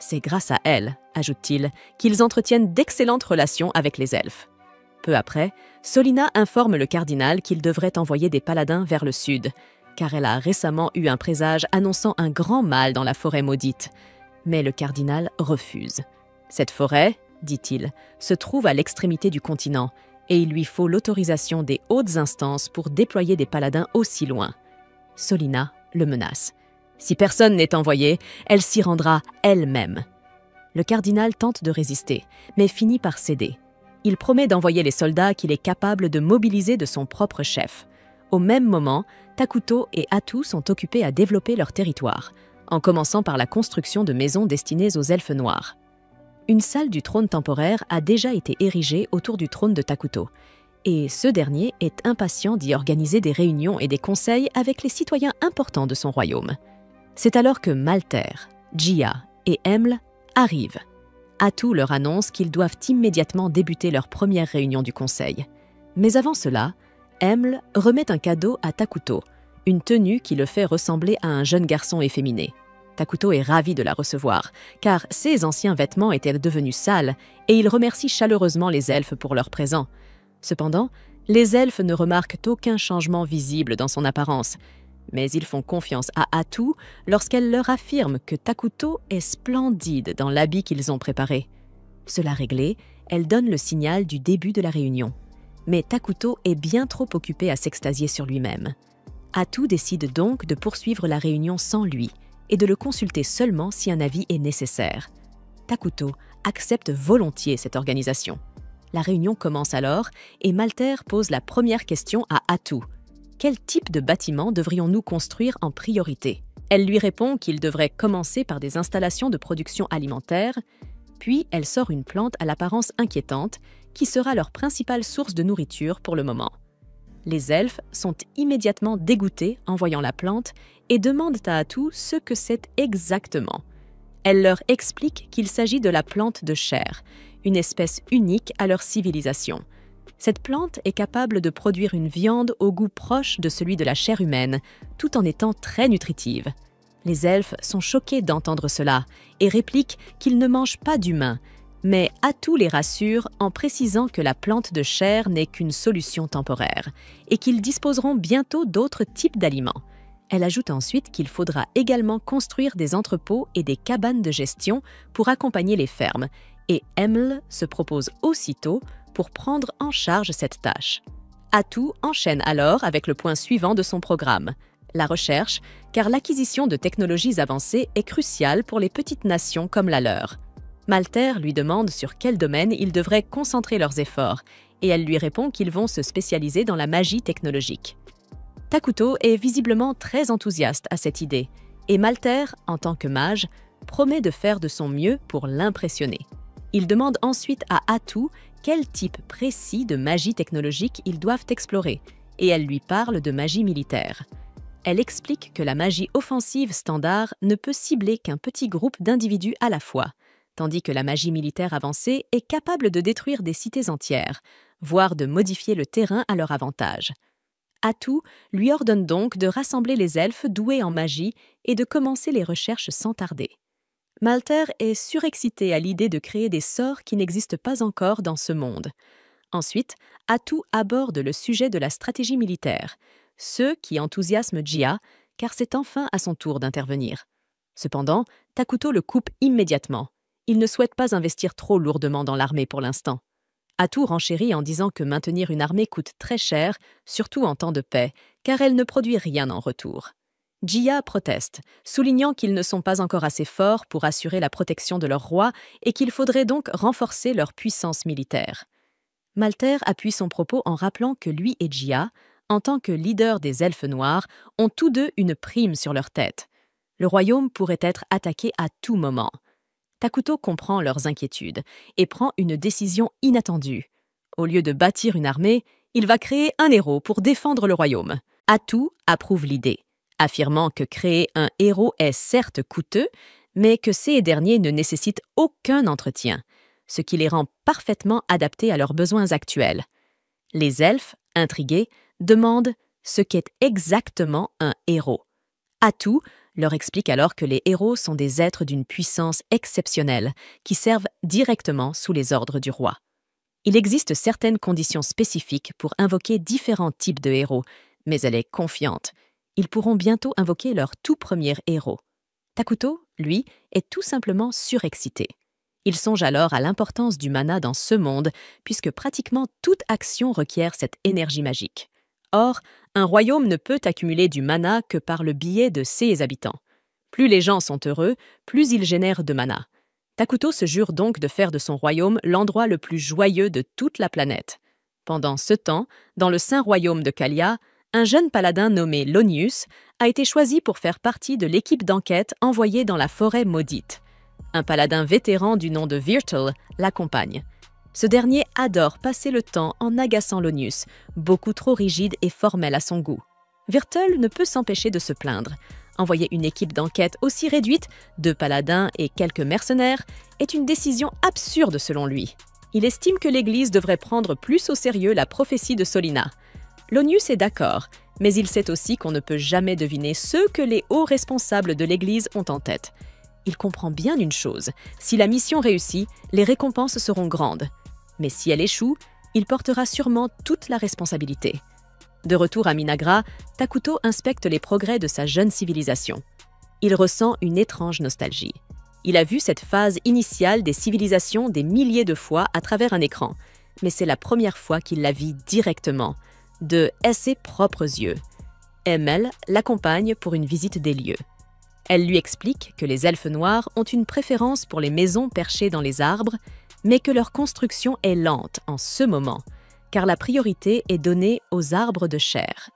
C'est grâce à elle, ajoute-t-il, qu'ils entretiennent d'excellentes relations avec les elfes. Peu après, Solina informe le cardinal qu'il devrait envoyer des paladins vers le sud, car elle a récemment eu un présage annonçant un grand mal dans la forêt maudite. Mais le cardinal refuse. Cette forêt, dit-il, se trouve à l'extrémité du continent, et il lui faut l'autorisation des hautes instances pour déployer des paladins aussi loin. Solina le menace. Si personne n'est envoyé, elle s'y rendra elle-même. Le cardinal tente de résister, mais finit par céder. Il promet d'envoyer les soldats qu'il est capable de mobiliser de son propre chef. Au même moment, Takuto et Atu sont occupés à développer leur territoire, en commençant par la construction de maisons destinées aux elfes noirs. Une salle du trône temporaire a déjà été érigée autour du trône de Takuto, et ce dernier est impatient d'y organiser des réunions et des conseils avec les citoyens importants de son royaume. C'est alors que Malter, Jia et Emle arrivent. Atu leur annonce qu'ils doivent immédiatement débuter leur première réunion du conseil. Mais avant cela, Emle remet un cadeau à Takuto, une tenue qui le fait ressembler à un jeune garçon efféminé. Takuto est ravi de la recevoir, car ses anciens vêtements étaient devenus sales et il remercie chaleureusement les elfes pour leur présent. Cependant, les elfes ne remarquent aucun changement visible dans son apparence, mais ils font confiance à Atu lorsqu'elle leur affirme que Takuto est splendide dans l'habit qu'ils ont préparé. Cela réglé, elle donne le signal du début de la réunion. Mais Takuto est bien trop occupé à s'extasier sur lui-même. Atu décide donc de poursuivre la réunion sans lui et de le consulter seulement si un avis est nécessaire. Takuto accepte volontiers cette organisation. La réunion commence alors et Malter pose la première question à Atu. Quel type de bâtiment devrions-nous construire en priorité? Elle lui répond qu'il devrait commencer par des installations de production alimentaire, puis elle sort une plante à l'apparence inquiétante qui sera leur principale source de nourriture pour le moment. Les elfes sont immédiatement dégoûtés en voyant la plante et demandent à Atu ce que c'est exactement. Elle leur explique qu'il s'agit de la plante de chair, une espèce unique à leur civilisation. Cette plante est capable de produire une viande au goût proche de celui de la chair humaine, tout en étant très nutritive. Les elfes sont choqués d'entendre cela et répliquent qu'ils ne mangent pas d'humains, mais Atu les rassure en précisant que la plante de chair n'est qu'une solution temporaire et qu'ils disposeront bientôt d'autres types d'aliments. Elle ajoute ensuite qu'il faudra également construire des entrepôts et des cabanes de gestion pour accompagner les fermes, et Emil se propose aussitôt pour prendre en charge cette tâche. Atu enchaîne alors avec le point suivant de son programme, la recherche, car l'acquisition de technologies avancées est cruciale pour les petites nations comme la leur. Malter lui demande sur quel domaine ils devraient concentrer leurs efforts, et elle lui répond qu'ils vont se spécialiser dans la magie technologique. Takuto est visiblement très enthousiaste à cette idée, et Malter, en tant que mage, promet de faire de son mieux pour l'impressionner. Il demande ensuite à Atu quel type précis de magie technologique ils doivent explorer, et elle lui parle de magie militaire. Elle explique que la magie offensive standard ne peut cibler qu'un petit groupe d'individus à la fois, tandis que la magie militaire avancée est capable de détruire des cités entières, voire de modifier le terrain à leur avantage. Atu lui ordonne donc de rassembler les elfes doués en magie et de commencer les recherches sans tarder. Malter est surexcité à l'idée de créer des sorts qui n'existent pas encore dans ce monde. Ensuite, Atu aborde le sujet de la stratégie militaire, ce qui enthousiasme Jia, car c'est enfin à son tour d'intervenir. Cependant, Takuto le coupe immédiatement. Il ne souhaite pas investir trop lourdement dans l'armée pour l'instant. Atu renchérit en disant que maintenir une armée coûte très cher, surtout en temps de paix, car elle ne produit rien en retour. Jia proteste, soulignant qu'ils ne sont pas encore assez forts pour assurer la protection de leur roi et qu'il faudrait donc renforcer leur puissance militaire. Malter appuie son propos en rappelant que lui et Jia, en tant que leaders des elfes noirs, ont tous deux une prime sur leur tête. Le royaume pourrait être attaqué à tout moment. Takuto comprend leurs inquiétudes et prend une décision inattendue. Au lieu de bâtir une armée, il va créer un héros pour défendre le royaume. Atu approuve l'idée, affirmant que créer un héros est certes coûteux, mais que ces derniers ne nécessitent aucun entretien, ce qui les rend parfaitement adaptés à leurs besoins actuels. Les elfes, intrigués, demandent ce qu'est exactement un héros. Atu leur explique alors que les héros sont des êtres d'une puissance exceptionnelle qui servent directement sous les ordres du roi. Il existe certaines conditions spécifiques pour invoquer différents types de héros, mais elle est confiante. Ils pourront bientôt invoquer leur tout premier héros. Takuto, lui, est tout simplement surexcité. Il songe alors à l'importance du mana dans ce monde, puisque pratiquement toute action requiert cette énergie magique. Or, un royaume ne peut accumuler du mana que par le biais de ses habitants. Plus les gens sont heureux, plus ils génèrent de mana. Takuto se jure donc de faire de son royaume l'endroit le plus joyeux de toute la planète. Pendant ce temps, dans le saint royaume de Kalia, un jeune paladin nommé Lonius a été choisi pour faire partie de l'équipe d'enquête envoyée dans la forêt maudite. Un paladin vétéran du nom de Virtel l'accompagne. Ce dernier adore passer le temps en agaçant Lonius, beaucoup trop rigide et formel à son goût. Virtel ne peut s'empêcher de se plaindre. Envoyer une équipe d'enquête aussi réduite, 2 paladins et quelques mercenaires, est une décision absurde selon lui. Il estime que l'Église devrait prendre plus au sérieux la prophétie de Solina. Lonius est d'accord, Mais il sait aussi qu'on ne peut jamais deviner ce que les hauts responsables de l'Église ont en tête. Il comprend bien une chose, si la mission réussit, les récompenses seront grandes. Mais si elle échoue, il portera sûrement toute la responsabilité. De retour à Minagra, Takuto inspecte les progrès de sa jeune civilisation. Il ressent une étrange nostalgie. Il a vu cette phase initiale des civilisations des milliers de fois à travers un écran, mais c'est la première fois qu'il la vit directement, de ses propres yeux. Emel l'accompagne pour une visite des lieux. Elle lui explique que les elfes noirs ont une préférence pour les maisons perchées dans les arbres, mais que leur construction est lente en ce moment, car la priorité est donnée aux arbres de chair.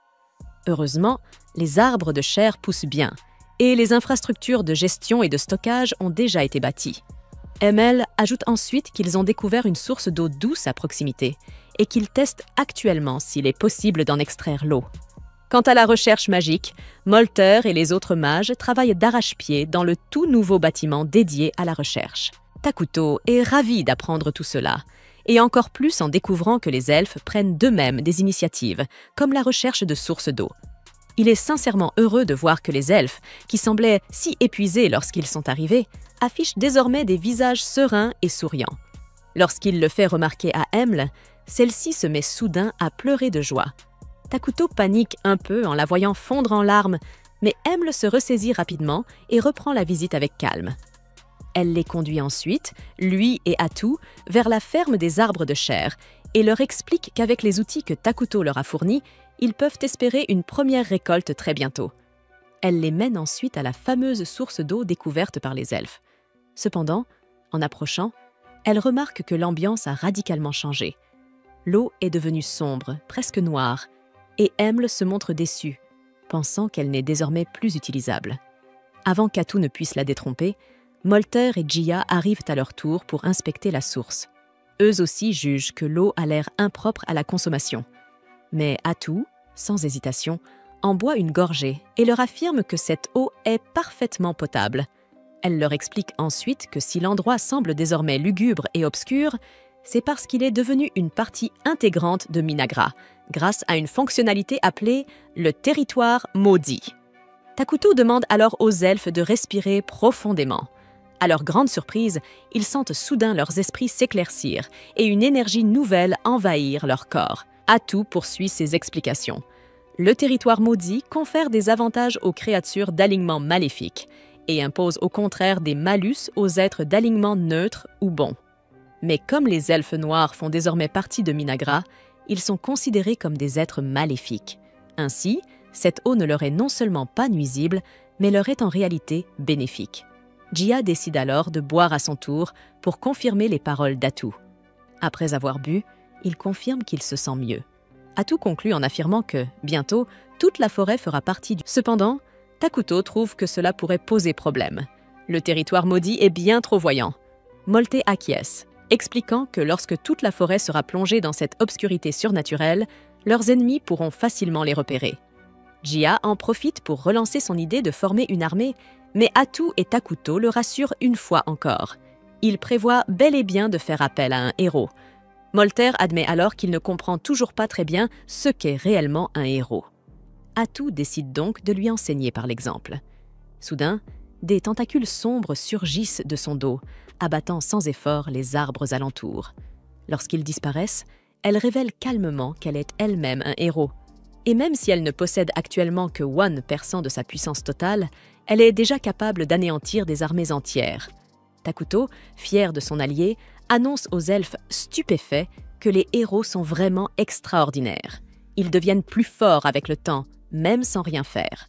Heureusement, les arbres de chair poussent bien, et les infrastructures de gestion et de stockage ont déjà été bâties. Emel ajoute ensuite qu'ils ont découvert une source d'eau douce à proximité et qu'ils testent actuellement s'il est possible d'en extraire l'eau. Quant à la recherche magique, Molter et les autres mages travaillent d'arrache-pied dans le tout nouveau bâtiment dédié à la recherche. Takuto est ravi d'apprendre tout cela, et encore plus en découvrant que les elfes prennent d'eux-mêmes des initiatives, comme la recherche de sources d'eau. Il est sincèrement heureux de voir que les elfes, qui semblaient si épuisés lorsqu'ils sont arrivés, affichent désormais des visages sereins et souriants. Lorsqu'il le fait remarquer à Emle, celle-ci se met soudain à pleurer de joie. Takuto panique un peu en la voyant fondre en larmes, mais Emle se ressaisit rapidement et reprend la visite avec calme. Elle les conduit ensuite, lui et Atu, vers la ferme des arbres de chair et leur explique qu'avec les outils que Takuto leur a fournis, ils peuvent espérer une première récolte très bientôt. Elle les mène ensuite à la fameuse source d'eau découverte par les elfes. Cependant, en approchant, elle remarque que l'ambiance a radicalement changé. L'eau est devenue sombre, presque noire, et Emle se montre déçue, pensant qu'elle n'est désormais plus utilisable. Avant qu'Atu ne puisse la détromper, Molter et Jia arrivent à leur tour pour inspecter la source. Eux aussi jugent que l'eau a l'air impropre à la consommation. Mais Atu, sans hésitation, en boit une gorgée et leur affirme que cette eau est parfaitement potable. Elle leur explique ensuite que si l'endroit semble désormais lugubre et obscur, c'est parce qu'il est devenu une partie intégrante de Minagra, grâce à une fonctionnalité appelée le territoire maudit. Takuto demande alors aux elfes de respirer profondément. À leur grande surprise, ils sentent soudain leurs esprits s'éclaircir et une énergie nouvelle envahir leur corps. Atu poursuit ses explications. Le territoire maudit confère des avantages aux créatures d'alignement maléfique et impose au contraire des malus aux êtres d'alignement neutre ou bon. Mais comme les elfes noirs font désormais partie de Minagra, ils sont considérés comme des êtres maléfiques. Ainsi, cette eau ne leur est non seulement pas nuisible, mais leur est en réalité bénéfique. Jia décide alors de boire à son tour pour confirmer les paroles d'Atu. Après avoir bu, il confirme qu'il se sent mieux. Atu conclut en affirmant que, bientôt, toute la forêt fera partie du... Cependant, Takuto trouve que cela pourrait poser problème. Le territoire maudit est bien trop voyant. Molte acquiesce, expliquant que lorsque toute la forêt sera plongée dans cette obscurité surnaturelle, leurs ennemis pourront facilement les repérer. Jia en profite pour relancer son idée de former une armée, mais Atu et Takuto le rassurent une fois encore. Ils prévoient bel et bien de faire appel à un héros. Molter admet alors qu'il ne comprend toujours pas très bien ce qu'est réellement un héros. Atu décide donc de lui enseigner par l'exemple. Soudain, des tentacules sombres surgissent de son dos, abattant sans effort les arbres alentours. Lorsqu'ils disparaissent, elle révèle calmement qu'elle est elle-même un héros. Et même si elle ne possède actuellement que 1% de sa puissance totale, elle est déjà capable d'anéantir des armées entières. Takuto, fier de son allié, annonce aux elfes stupéfaits que les héros sont vraiment extraordinaires. Ils deviennent plus forts avec le temps, même sans rien faire.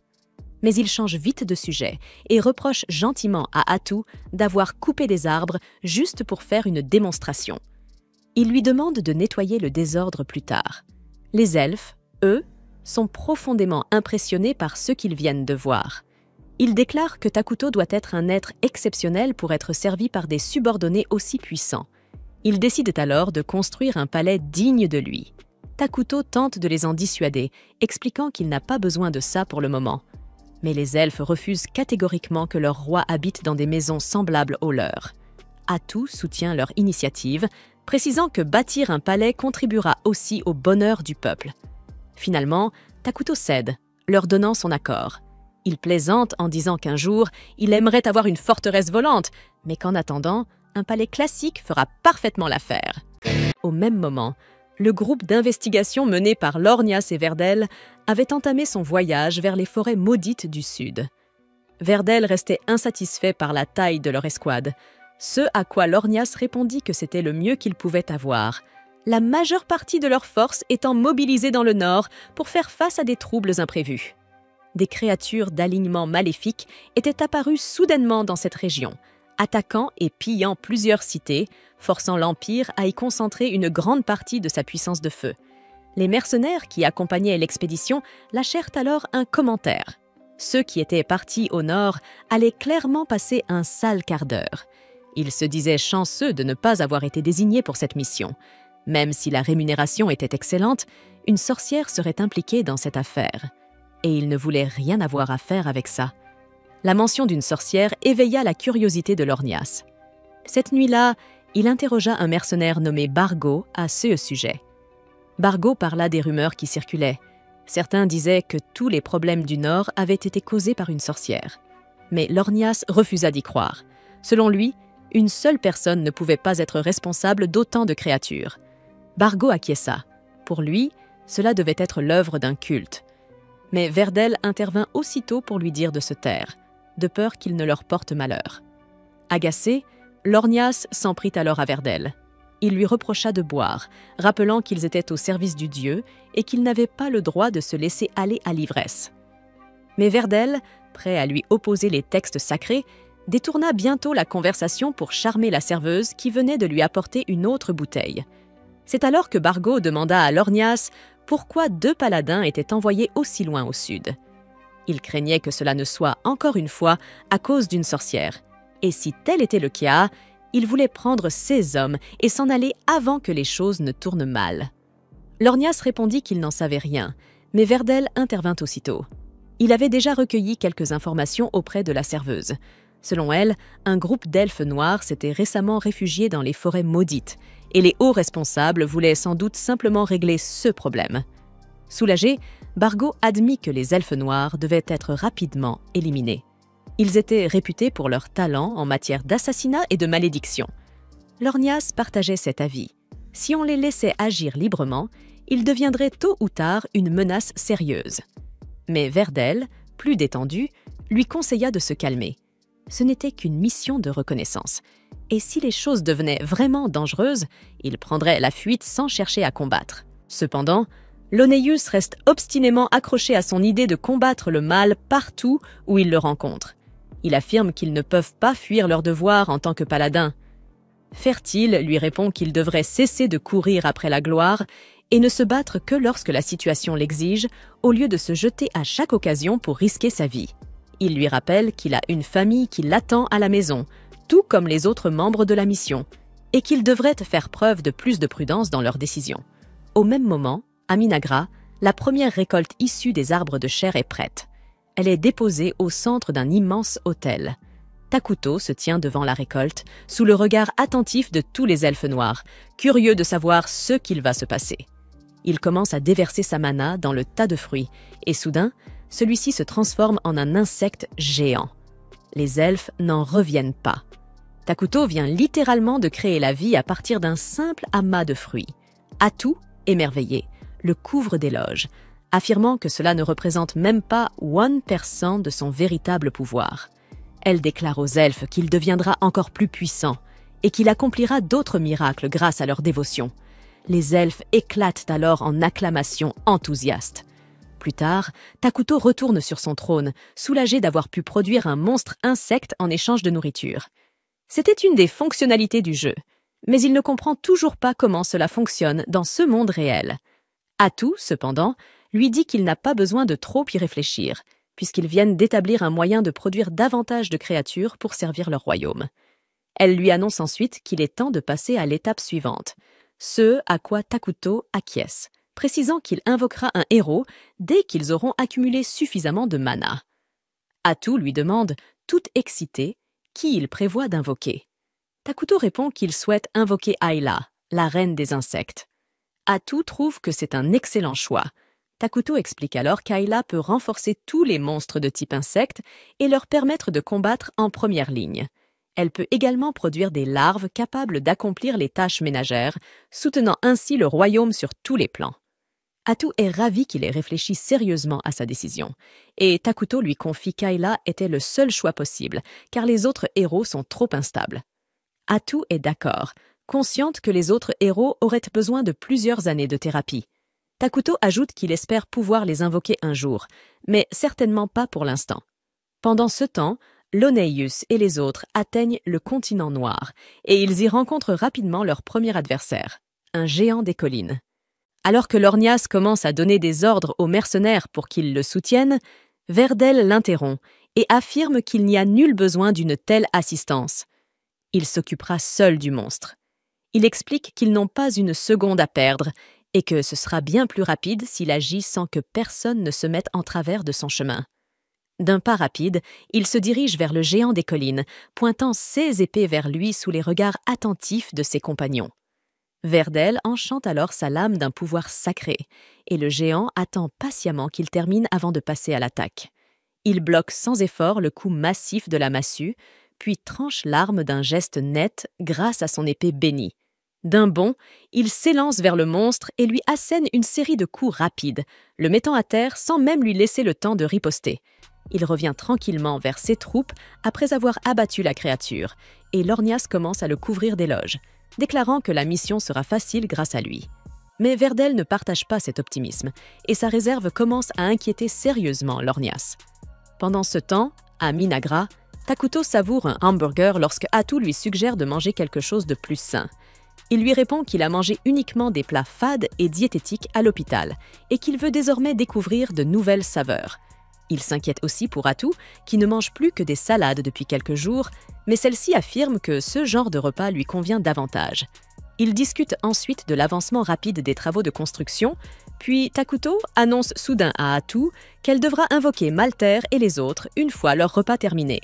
Mais il change vite de sujet et reproche gentiment à Atu d'avoir coupé des arbres juste pour faire une démonstration. Il lui demande de nettoyer le désordre plus tard. Les elfes, eux, sont profondément impressionnés par ce qu'ils viennent de voir. Ils déclarent que Takuto doit être un être exceptionnel pour être servi par des subordonnés aussi puissants. Ils décident alors de construire un palais digne de lui. Takuto tente de les en dissuader, expliquant qu'il n'a pas besoin de ça pour le moment. Mais les elfes refusent catégoriquement que leur roi habite dans des maisons semblables aux leurs. Atu soutient leur initiative, précisant que bâtir un palais contribuera aussi au bonheur du peuple. Finalement, Takuto cède, leur donnant son accord. Il plaisante en disant qu'un jour, il aimerait avoir une forteresse volante, mais qu'en attendant, un palais classique fera parfaitement l'affaire. Au même moment, le groupe d'investigation mené par Lornias et Verdel avait entamé son voyage vers les forêts maudites du sud. Verdel restait insatisfait par la taille de leur escouade, ce à quoi Lornias répondit que c'était le mieux qu'ils pouvaient avoir, la majeure partie de leurs forces étant mobilisée dans le nord pour faire face à des troubles imprévus. Des créatures d'alignement maléfique étaient apparues soudainement dans cette région, attaquant et pillant plusieurs cités, forçant l'Empire à y concentrer une grande partie de sa puissance de feu. Les mercenaires qui accompagnaient l'expédition lâchèrent alors un commentaire. Ceux qui étaient partis au nord allaient clairement passer un sale quart d'heure. Ils se disaient chanceux de ne pas avoir été désignés pour cette mission. Même si la rémunération était excellente, une sorcière serait impliquée dans cette affaire. Et ils ne voulaient rien avoir à faire avec ça. La mention d'une sorcière éveilla la curiosité de Lornias. Cette nuit-là, il interrogea un mercenaire nommé Bargo à ce sujet. Bargo parla des rumeurs qui circulaient. Certains disaient que tous les problèmes du Nord avaient été causés par une sorcière. Mais Lornias refusa d'y croire. Selon lui, une seule personne ne pouvait pas être responsable d'autant de créatures. Bargo acquiesça. Pour lui, cela devait être l'œuvre d'un culte. Mais Verdel intervint aussitôt pour lui dire de se taire, de peur qu'il ne leur porte malheur. Agacé, Lornias s'en prit alors à Verdel. Il lui reprocha de boire, rappelant qu'ils étaient au service du dieu et qu'ils n'avaient pas le droit de se laisser aller à l'ivresse. Mais Verdel, prêt à lui opposer les textes sacrés, détourna bientôt la conversation pour charmer la serveuse qui venait de lui apporter une autre bouteille. C'est alors que Bargo demanda à Lornias pourquoi 2 paladins étaient envoyés aussi loin au sud. Il craignait que cela ne soit, encore une fois, à cause d'une sorcière. Et si tel était le cas, il voulait prendre ces hommes et s'en aller avant que les choses ne tournent mal. Lornias répondit qu'il n'en savait rien, mais Verdel intervint aussitôt. Il avait déjà recueilli quelques informations auprès de la serveuse. Selon elle, un groupe d'elfes noirs s'était récemment réfugié dans les forêts maudites, et les hauts responsables voulaient sans doute simplement régler ce problème. Soulagé, Bargo admit que les elfes noirs devaient être rapidement éliminés. Ils étaient réputés pour leur talent en matière d'assassinat et de malédiction. Lornias partageait cet avis. Si on les laissait agir librement, ils deviendraient tôt ou tard une menace sérieuse. Mais Verdel, plus détendu, lui conseilla de se calmer. Ce n'était qu'une mission de reconnaissance. Et si les choses devenaient vraiment dangereuses, il prendrait la fuite sans chercher à combattre. Cependant, Lonéus reste obstinément accroché à son idée de combattre le mal partout où il le rencontre. Il affirme qu'ils ne peuvent pas fuir leur devoir en tant que paladins. Fertile lui répond qu'il devrait cesser de courir après la gloire et ne se battre que lorsque la situation l'exige, au lieu de se jeter à chaque occasion pour risquer sa vie. Il lui rappelle qu'il a une famille qui l'attend à la maison, tout comme les autres membres de la mission, et qu'ils devraient faire preuve de plus de prudence dans leurs décisions. Au même moment, à Minagra, la première récolte issue des arbres de chair est prête. Elle est déposée au centre d'un immense autel. Takuto se tient devant la récolte, sous le regard attentif de tous les elfes noirs, curieux de savoir ce qu'il va se passer. Il commence à déverser sa mana dans le tas de fruits, et soudain, celui-ci se transforme en un insecte géant. Les elfes n'en reviennent pas. Takuto vient littéralement de créer la vie à partir d'un simple amas de fruits. Atu, émerveillé, le couvre d'éloges, affirmant que cela ne représente même pas 1% de son véritable pouvoir. Elle déclare aux elfes qu'il deviendra encore plus puissant et qu'il accomplira d'autres miracles grâce à leur dévotion. Les elfes éclatent alors en acclamations enthousiastes. Plus tard, Takuto retourne sur son trône, soulagé d'avoir pu produire un monstre insecte en échange de nourriture. C'était une des fonctionnalités du jeu, mais il ne comprend toujours pas comment cela fonctionne dans ce monde réel. Atu, cependant, lui dit qu'il n'a pas besoin de trop y réfléchir, puisqu'ils viennent d'établir un moyen de produire davantage de créatures pour servir leur royaume. Elle lui annonce ensuite qu'il est temps de passer à l'étape suivante, ce à quoi Takuto acquiesce, précisant qu'il invoquera un héros dès qu'ils auront accumulé suffisamment de mana. Atu lui demande, tout excité, qui il prévoit d'invoquer. Takuto répond qu'il souhaite invoquer Ayla, la reine des insectes. Atu trouve que c'est un excellent choix. Takuto explique alors qu'Ayla peut renforcer tous les monstres de type insecte et leur permettre de combattre en première ligne. Elle peut également produire des larves capables d'accomplir les tâches ménagères, soutenant ainsi le royaume sur tous les plans. Atu est ravi qu'il ait réfléchi sérieusement à sa décision, et Takuto lui confie qu'Ayla était le seul choix possible, car les autres héros sont trop instables. Atu est d'accord, consciente que les autres héros auraient besoin de plusieurs années de thérapie. Takuto ajoute qu'il espère pouvoir les invoquer un jour, mais certainement pas pour l'instant. Pendant ce temps, Loneius et les autres atteignent le continent noir, et ils y rencontrent rapidement leur premier adversaire, un géant des collines. Alors que Lornias commence à donner des ordres aux mercenaires pour qu'ils le soutiennent, Verdel l'interrompt et affirme qu'il n'y a nul besoin d'une telle assistance. Il s'occupera seul du monstre. Il explique qu'ils n'ont pas une seconde à perdre et que ce sera bien plus rapide s'il agit sans que personne ne se mette en travers de son chemin. D'un pas rapide, il se dirige vers le géant des collines, pointant ses épées vers lui sous les regards attentifs de ses compagnons. Verdel enchante alors sa lame d'un pouvoir sacré, et le géant attend patiemment qu'il termine avant de passer à l'attaque. Il bloque sans effort le coup massif de la massue, puis tranche l'arme d'un geste net grâce à son épée bénie. D'un bond, il s'élance vers le monstre et lui assène une série de coups rapides, le mettant à terre sans même lui laisser le temps de riposter. Il revient tranquillement vers ses troupes après avoir abattu la créature, et Lornias commence à le couvrir d'éloges, déclarant que la mission sera facile grâce à lui. Mais Verdel ne partage pas cet optimisme, et sa réserve commence à inquiéter sérieusement Lornias. Pendant ce temps, à Minagra, Takuto savoure un hamburger lorsque Atu lui suggère de manger quelque chose de plus sain. Il lui répond qu'il a mangé uniquement des plats fades et diététiques à l'hôpital, et qu'il veut désormais découvrir de nouvelles saveurs. Il s'inquiète aussi pour Atu, qui ne mange plus que des salades depuis quelques jours, mais celle-ci affirme que ce genre de repas lui convient davantage. Ils discutent ensuite de l'avancement rapide des travaux de construction, puis Takuto annonce soudain à Atu qu'elle devra invoquer Malter et les autres une fois leur repas terminé.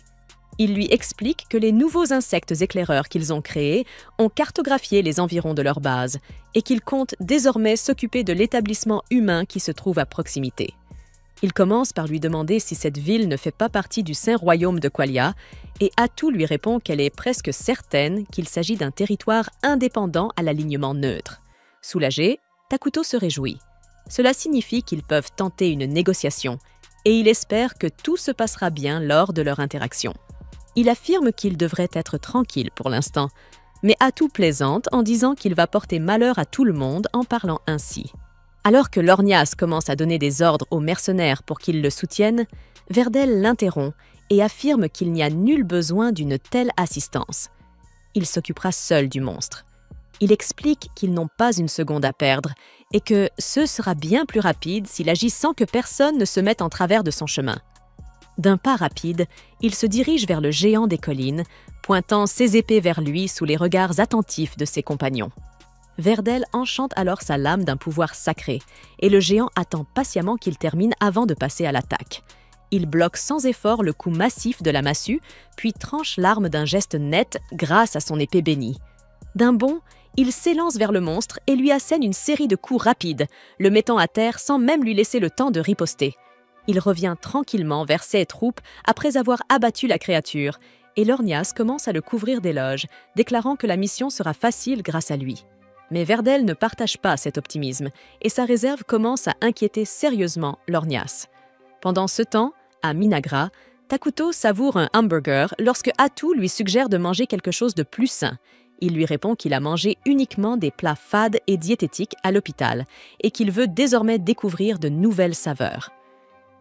Il lui explique que les nouveaux insectes éclaireurs qu'ils ont créés ont cartographié les environs de leur base et qu'ils comptent désormais s'occuper de l'établissement humain qui se trouve à proximité. Il commence par lui demander si cette ville ne fait pas partie du Saint Royaume de Qualia, et Atu lui répond qu'elle est presque certaine qu'il s'agit d'un territoire indépendant à l'alignement neutre. Soulagé, Takuto se réjouit. Cela signifie qu'ils peuvent tenter une négociation, et il espère que tout se passera bien lors de leur interaction. Il affirme qu'il devrait être tranquille pour l'instant, mais Atu plaisante en disant qu'il va porter malheur à tout le monde en parlant ainsi. Alors que Lornias commence à donner des ordres aux mercenaires pour qu'ils le soutiennent, Verdel l'interrompt et affirme qu'il n'y a nul besoin d'une telle assistance. Il s'occupera seul du monstre. Il explique qu'ils n'ont pas une seconde à perdre et que ce sera bien plus rapide s'il agit sans que personne ne se mette en travers de son chemin. D'un pas rapide, il se dirige vers le géant des collines, pointant ses épées vers lui sous les regards attentifs de ses compagnons. Verdel enchante alors sa lame d'un pouvoir sacré, et le géant attend patiemment qu'il termine avant de passer à l'attaque. Il bloque sans effort le coup massif de la massue, puis tranche l'arme d'un geste net grâce à son épée bénie. D'un bond, il s'élance vers le monstre et lui assène une série de coups rapides, le mettant à terre sans même lui laisser le temps de riposter. Il revient tranquillement vers ses troupes après avoir abattu la créature, et Lornias commence à le couvrir d'éloges, déclarant que la mission sera facile grâce à lui. Mais Verdel ne partage pas cet optimisme, et sa réserve commence à inquiéter sérieusement Lornias. Pendant ce temps, à Minagra, Takuto savoure un hamburger lorsque Atu lui suggère de manger quelque chose de plus sain. Il lui répond qu'il a mangé uniquement des plats fades et diététiques à l'hôpital, et qu'il veut désormais découvrir de nouvelles saveurs.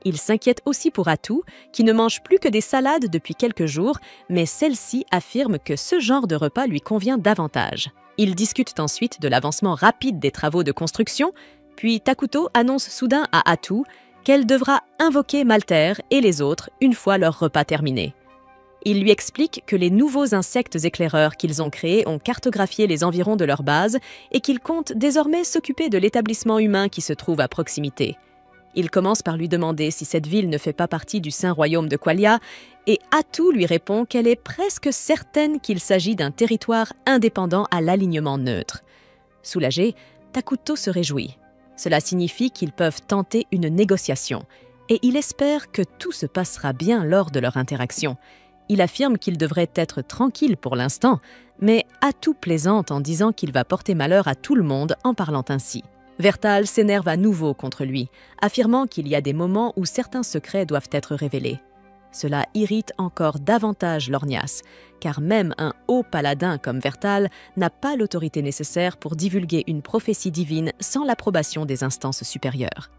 Il s'inquiète aussi pour Atu, qui ne mange plus que des salades depuis quelques jours, mais celle-ci affirme que ce genre de repas lui convient davantage. Ils discutent ensuite de l'avancement rapide des travaux de construction, puis Takuto annonce soudain à Atu qu'elle devra invoquer Malter et les autres une fois leur repas terminé. Il lui explique que les nouveaux insectes éclaireurs qu'ils ont créés ont cartographié les environs de leur base et qu'ils comptent désormais s'occuper de l'établissement humain qui se trouve à proximité. Il commence par lui demander si cette ville ne fait pas partie du Saint Royaume de Qualia, et Atu lui répond qu'elle est presque certaine qu'il s'agit d'un territoire indépendant à l'alignement neutre. Soulagé, Takuto se réjouit. Cela signifie qu'ils peuvent tenter une négociation, et il espère que tout se passera bien lors de leur interaction. Il affirme qu'il devrait être tranquille pour l'instant, mais Atou plaisante en disant qu'il va porter malheur à tout le monde en parlant ainsi. Vertal s'énerve à nouveau contre lui, affirmant qu'il y a des moments où certains secrets doivent être révélés. Cela irrite encore davantage Lornias, car même un haut paladin comme Vertal n'a pas l'autorité nécessaire pour divulguer une prophétie divine sans l'approbation des instances supérieures.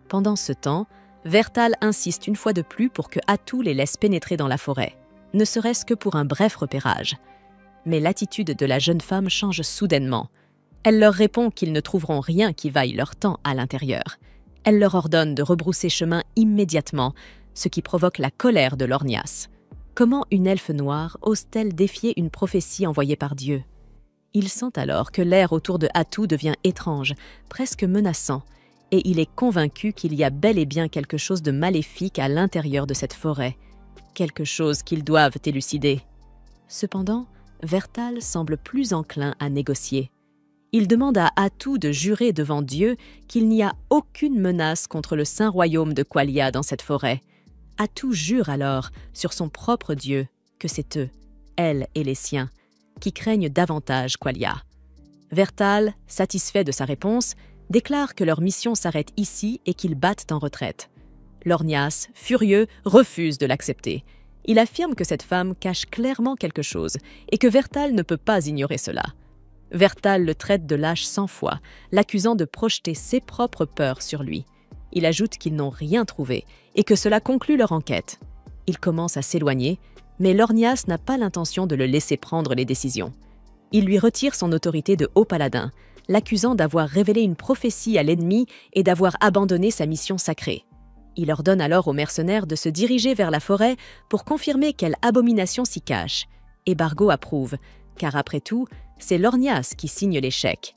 Pendant ce temps, Vertal insiste une fois de plus pour que Atou les laisse pénétrer dans la forêt, ne serait-ce que pour un bref repérage. Mais l'attitude de la jeune femme change soudainement. Elle leur répond qu'ils ne trouveront rien qui vaille leur temps à l'intérieur. Elle leur ordonne de rebrousser chemin immédiatement, ce qui provoque la colère de Lornias. Comment une elfe noire ose-t-elle défier une prophétie envoyée par Dieu? Il sent alors que l'air autour de Atou devient étrange, presque menaçant, et il est convaincu qu'il y a bel et bien quelque chose de maléfique à l'intérieur de cette forêt, quelque chose qu'ils doivent élucider. Cependant, Vertal semble plus enclin à négocier. Il demande à Atou de jurer devant Dieu qu'il n'y a aucune menace contre le saint royaume de Qualia dans cette forêt. Atou jure alors, sur son propre Dieu, que c'est eux, elle et les siens, qui craignent davantage Qualia. Vertal, satisfait de sa réponse, déclare que leur mission s'arrête ici et qu'ils battent en retraite. Lornias, furieux, refuse de l'accepter. Il affirme que cette femme cache clairement quelque chose et que Vertal ne peut pas ignorer cela. Vertal le traite de lâche sans foi, l'accusant de projeter ses propres peurs sur lui. Il ajoute qu'ils n'ont rien trouvé et que cela conclut leur enquête. Il commence à s'éloigner, mais Lornias n'a pas l'intention de le laisser prendre les décisions. Il lui retire son autorité de haut paladin, l'accusant d'avoir révélé une prophétie à l'ennemi et d'avoir abandonné sa mission sacrée. Il ordonne alors aux mercenaires de se diriger vers la forêt pour confirmer quelle abomination s'y cache. Et Bargo approuve, car après tout, c'est Lornias qui signe les chèques.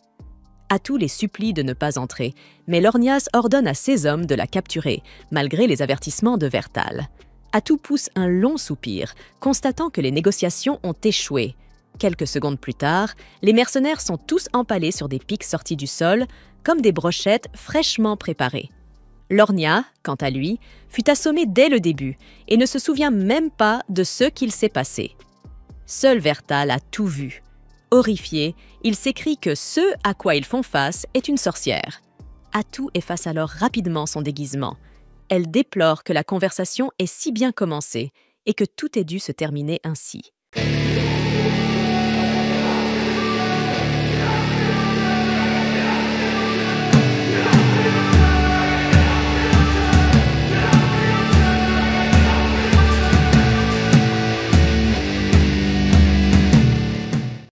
Atou les supplie de ne pas entrer, mais Lornias ordonne à ses hommes de la capturer, malgré les avertissements de Vertal. Atou pousse un long soupir, constatant que les négociations ont échoué. Quelques secondes plus tard, les mercenaires sont tous empalés sur des pics sortis du sol, comme des brochettes fraîchement préparées. Lornia, quant à lui, fut assommé dès le début et ne se souvient même pas de ce qu'il s'est passé. Seul Vertal a tout vu. Horrifié, il s'écrie que ce à quoi ils font face est une sorcière. Atou efface alors rapidement son déguisement. Elle déplore que la conversation ait si bien commencé et que tout ait dû se terminer ainsi.